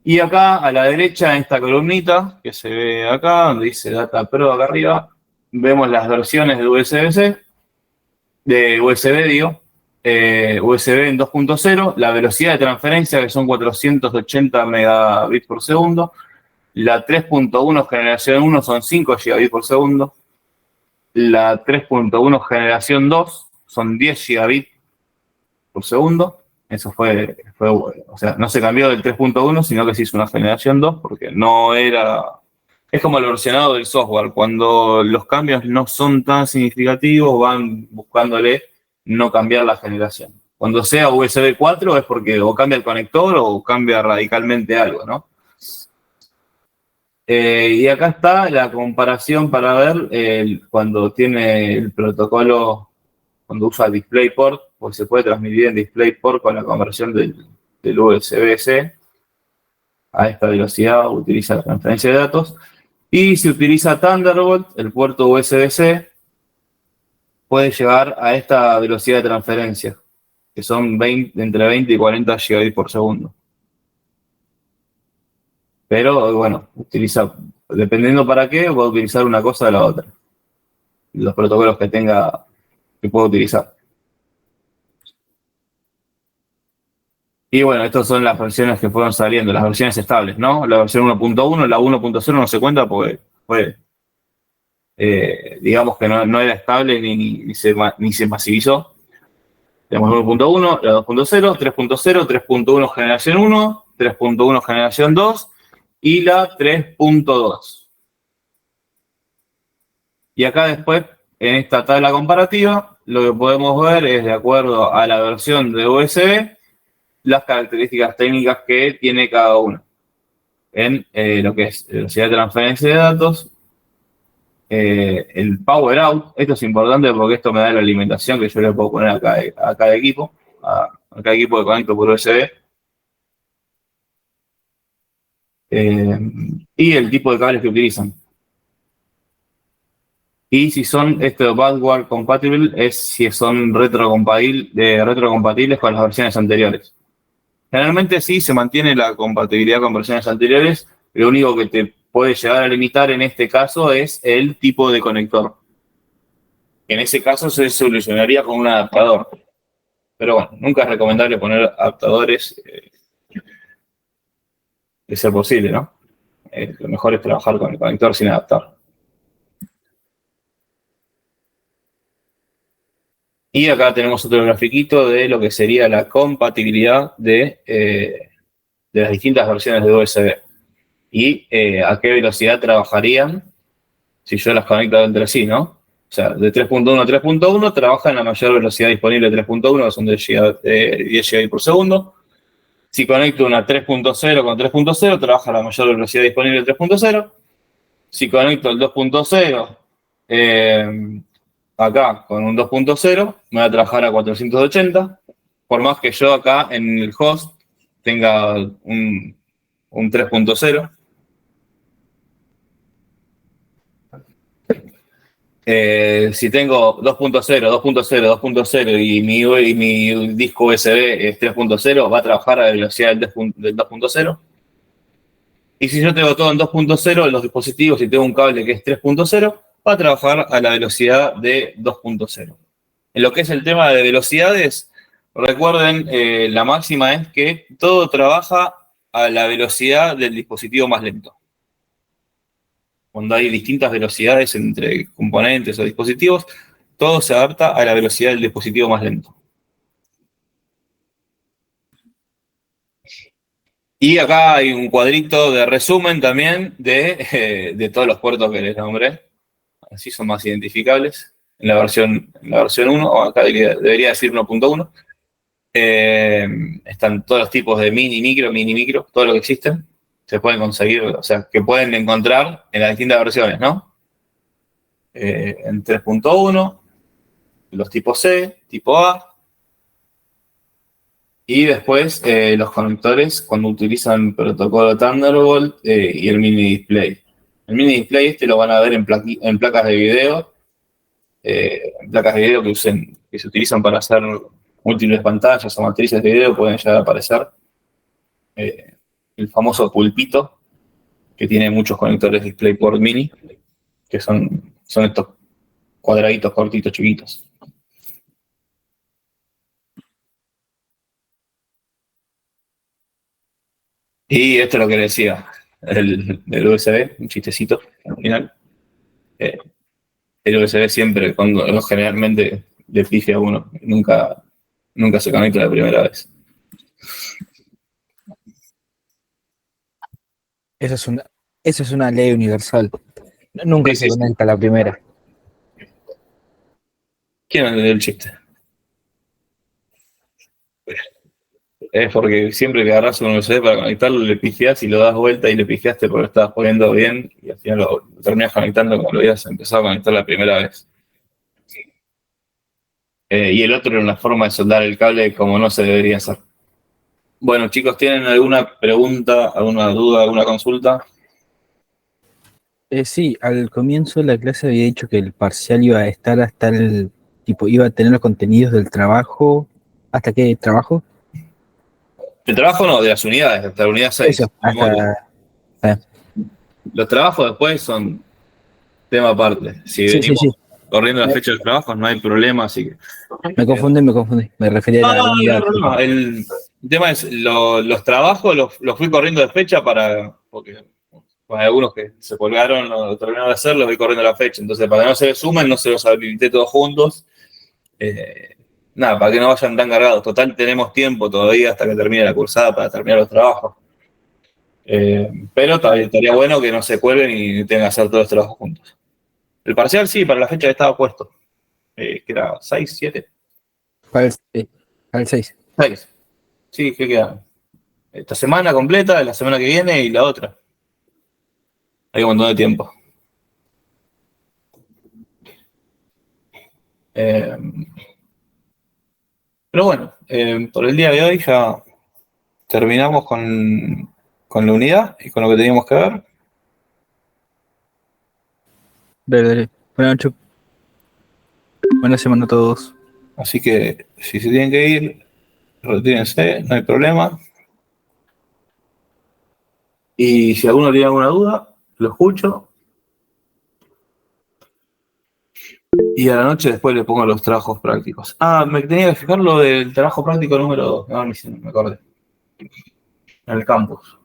Y acá a la derecha, en esta columnita que se ve acá, donde dice Data Pro acá arriba, vemos las versiones de USB-C, de USB, digo, USB en 2.0, la velocidad de transferencia que son 480 megabits por segundo, la 3.1 generación 1 son 5 gigabits por segundo, la 3.1 generación 2 son 10 gigabits por segundo. Eso fue bueno. O sea, no se cambió del 3.1, sino que se hizo una generación 2, porque no era... Es como el versionado del software. Cuando los cambios no son tan significativos, van buscándole no cambiar la generación. Cuando sea USB 4 es porque o cambia el conector o cambia radicalmente algo, ¿no? Y acá está la comparación para ver cuando tiene el protocolo, cuando usa DisplayPort, pues se puede transmitir en DisplayPort con la conversión del USB-C a esta velocidad, utiliza la transferencia de datos. Y si utiliza Thunderbolt, el puerto USB-C puede llegar a esta velocidad de transferencia, que son entre 20 y 40 gigabits por segundo. Pero bueno, dependiendo para qué, va a utilizar una cosa o la otra. Los protocolos que pueda utilizar. Y bueno, estas son las versiones que fueron saliendo, las versiones estables, ¿no? La versión 1.1, la 1.0 no se cuenta porque digamos que no era estable ni se masivizó. Tenemos la 1.1, la 2.0, 3.0, 3.1 generación 1, 3.1 generación 2 y la 3.2. Y acá después, en esta tabla comparativa, lo que podemos ver es, de acuerdo a la versión de USB, las características técnicas que tiene cada una. En lo que es velocidad de transferencia de datos, el power out, esto es importante porque esto me da la alimentación que yo le puedo poner a cada equipo, a cada equipo que conecto por USB. Y el tipo de cables que utilizan. Y si son backward compatible, es si son retrocompatibles con las versiones anteriores. Generalmente sí se mantiene la compatibilidad con versiones anteriores, lo único que te puede llegar a limitar en este caso es el tipo de conector. En ese caso se solucionaría con un adaptador. Pero bueno, nunca es recomendable poner adaptadores de ser posible, ¿no? Lo mejor es trabajar con el conector sin adaptar. Y acá tenemos otro grafiquito de lo que sería la compatibilidad de las distintas versiones de USB. Y a qué velocidad trabajarían si yo las conecto entre sí, ¿no? O sea, de 3.1 a 3.1 trabajan la mayor velocidad disponible de 3.1, que son de 10 GB por segundo. Si conecto una 3.0 con 3.0, trabaja la mayor velocidad disponible de 3.0. Si conecto el 2.0 acá con un 2.0, me va a trabajar a 480. Por más que yo acá en el host tenga un 3.0. Si tengo 2.0, 2.0, 2.0 y mi disco USB es 3.0, va a trabajar a la velocidad del 2.0. Y si yo tengo todo en 2.0, los dispositivos, y tengo un cable que es 3.0, va a trabajar a la velocidad de 2.0. En lo que es el tema de velocidades, recuerden, la máxima es que todo trabaja a la velocidad del dispositivo más lento. Cuando hay distintas velocidades entre componentes o dispositivos, todo se adapta a la velocidad del dispositivo más lento. Y acá hay un cuadrito de resumen también de todos los puertos que les nombré. Así son más identificables. En la versión 1, o acá debería decir 1.1. Están todos los tipos de mini micro, todo lo que existen. Se pueden conseguir, o sea, que pueden encontrar en las distintas versiones, ¿no? En 3.1, los tipos C, tipo A, y después los conectores cuando utilizan protocolo Thunderbolt y el mini display. El mini display lo van a ver en placas de video, que se utilizan para hacer múltiples pantallas o matrices de video, pueden llegar a aparecer. El famoso pulpito, que tiene muchos conectores DisplayPort mini, que son estos cuadraditos cortitos, chiquitos. Y esto es lo que le decía, el USB, un chistecito al final. El USB siempre, generalmente le pifia a uno, nunca se conecta la primera vez. Eso es una ley universal. Nunca Sí, se sí, sí. conecta la primera. ¿Quién entendió el chiste? Es porque siempre que agarras un USB para conectarlo, le pifias y lo das vuelta y le pifiaste porque lo estabas poniendo bien y al final lo terminas conectando como lo habías empezado a conectar la primera vez. Y el otro era una forma de soldar el cable como no se debería hacer. Bueno, chicos, ¿tienen alguna pregunta, alguna duda, alguna consulta? Sí, al comienzo de la clase había dicho que el parcial iba a estar hasta iba a tener los contenidos del trabajo. ¿Hasta qué trabajo? El trabajo no, de las unidades, hasta la unidad 6. Eso, hasta. Los trabajos después son tema aparte. Si Sí, sí, venimos sí. corriendo la fecha de los trabajos, no hay problema, así que. Me confundí. Me refería a la unidad. No. El tema es, los trabajos los fui corriendo de fecha porque hay algunos que se colgaron o terminaron de hacer, los voy corriendo la fecha. Entonces, para que no se les sumen, no se los habilité todos juntos. Nada, para que no vayan tan cargados. Total, tenemos tiempo todavía hasta que termine la cursada para terminar los trabajos. Pero estaría bueno que no se cuelguen y tengan que hacer todos los trabajos juntos. El parcial sí, para la fecha que estaba puesto. Que era 6, 7. Para el 6. 6. Sí, ¿qué queda? Esta semana completa, la semana que viene y la otra. Hay un montón de tiempo. Pero bueno, por el día de hoy ya terminamos con la unidad y con lo que teníamos que ver. Dale. Buenas noches. Buena semana a todos. Así que si se tienen que ir, retírense, no hay problema. Y si alguno tiene alguna duda, lo escucho. Y a la noche después le pongo los trabajos prácticos. Me tenía que fijar lo del trabajo práctico número 2. No, me acordé. En el campus.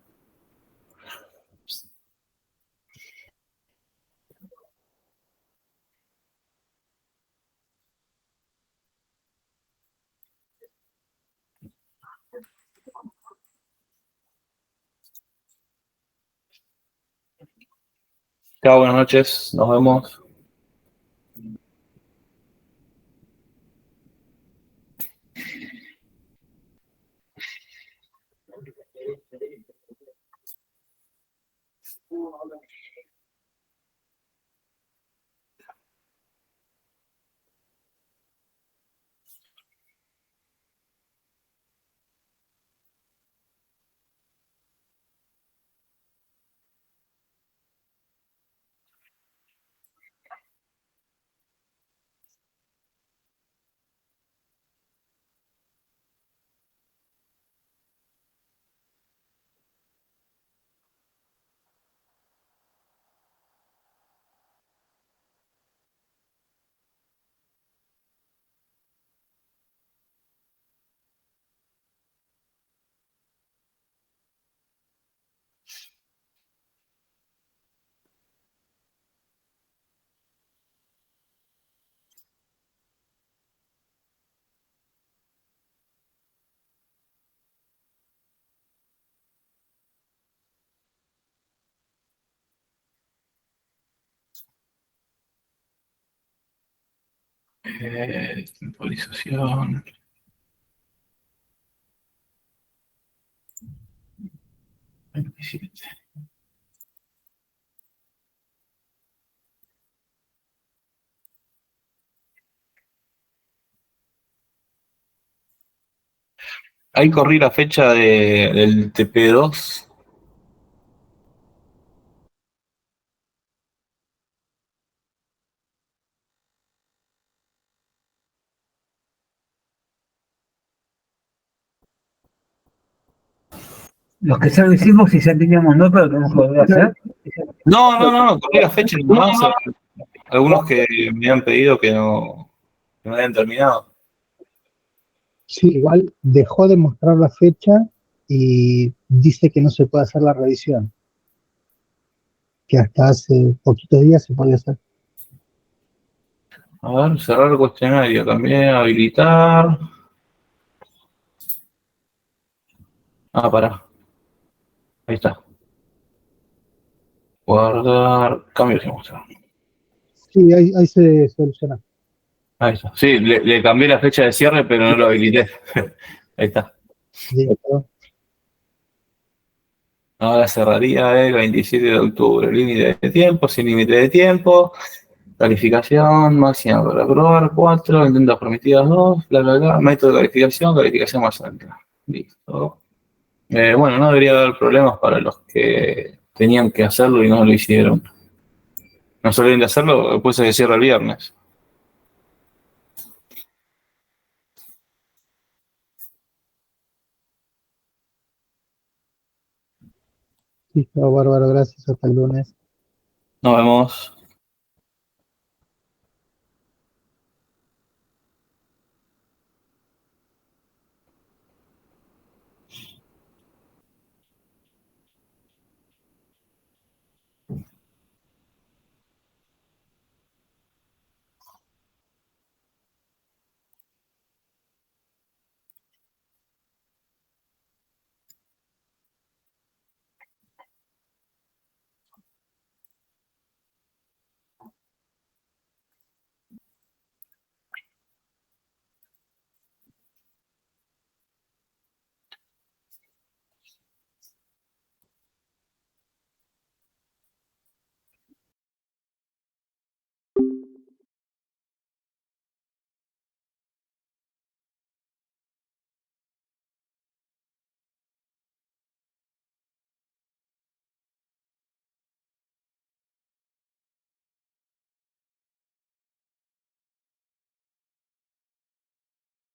Chao, buenas noches. Nos vemos. Temporización. Ahí corrí la fecha del TP2. Los que ya lo hicimos y ya teníamos nota, lo tenemos que volver a hacer. No, corrí la fecha nomás. Algunos que me han pedido que no hayan terminado. Sí, igual dejó de mostrar la fecha y dice que no se puede hacer la revisión, que hasta hace poquitos días se podía hacer. A ver, cerrar el cuestionario también, habilitar. Pará. Ahí está. Guardar. Cambios y mostrar. Sí, ahí se soluciona. Ahí está. Sí, le cambié la fecha de cierre, pero no lo habilité. Ahí está. Listo. Ahora cerraría el 27 de octubre. Límite de tiempo, sin límite de tiempo. Calificación máxima para probar 4. Intentos permitidas 2. Bla, bla, bla. Método de calificación más alta. Listo. Bueno, no debería haber problemas para los que tenían que hacerlo y no lo hicieron. No solían de hacerlo, después se cierra el viernes. Listo, bárbaro, gracias. Hasta el lunes. Nos vemos.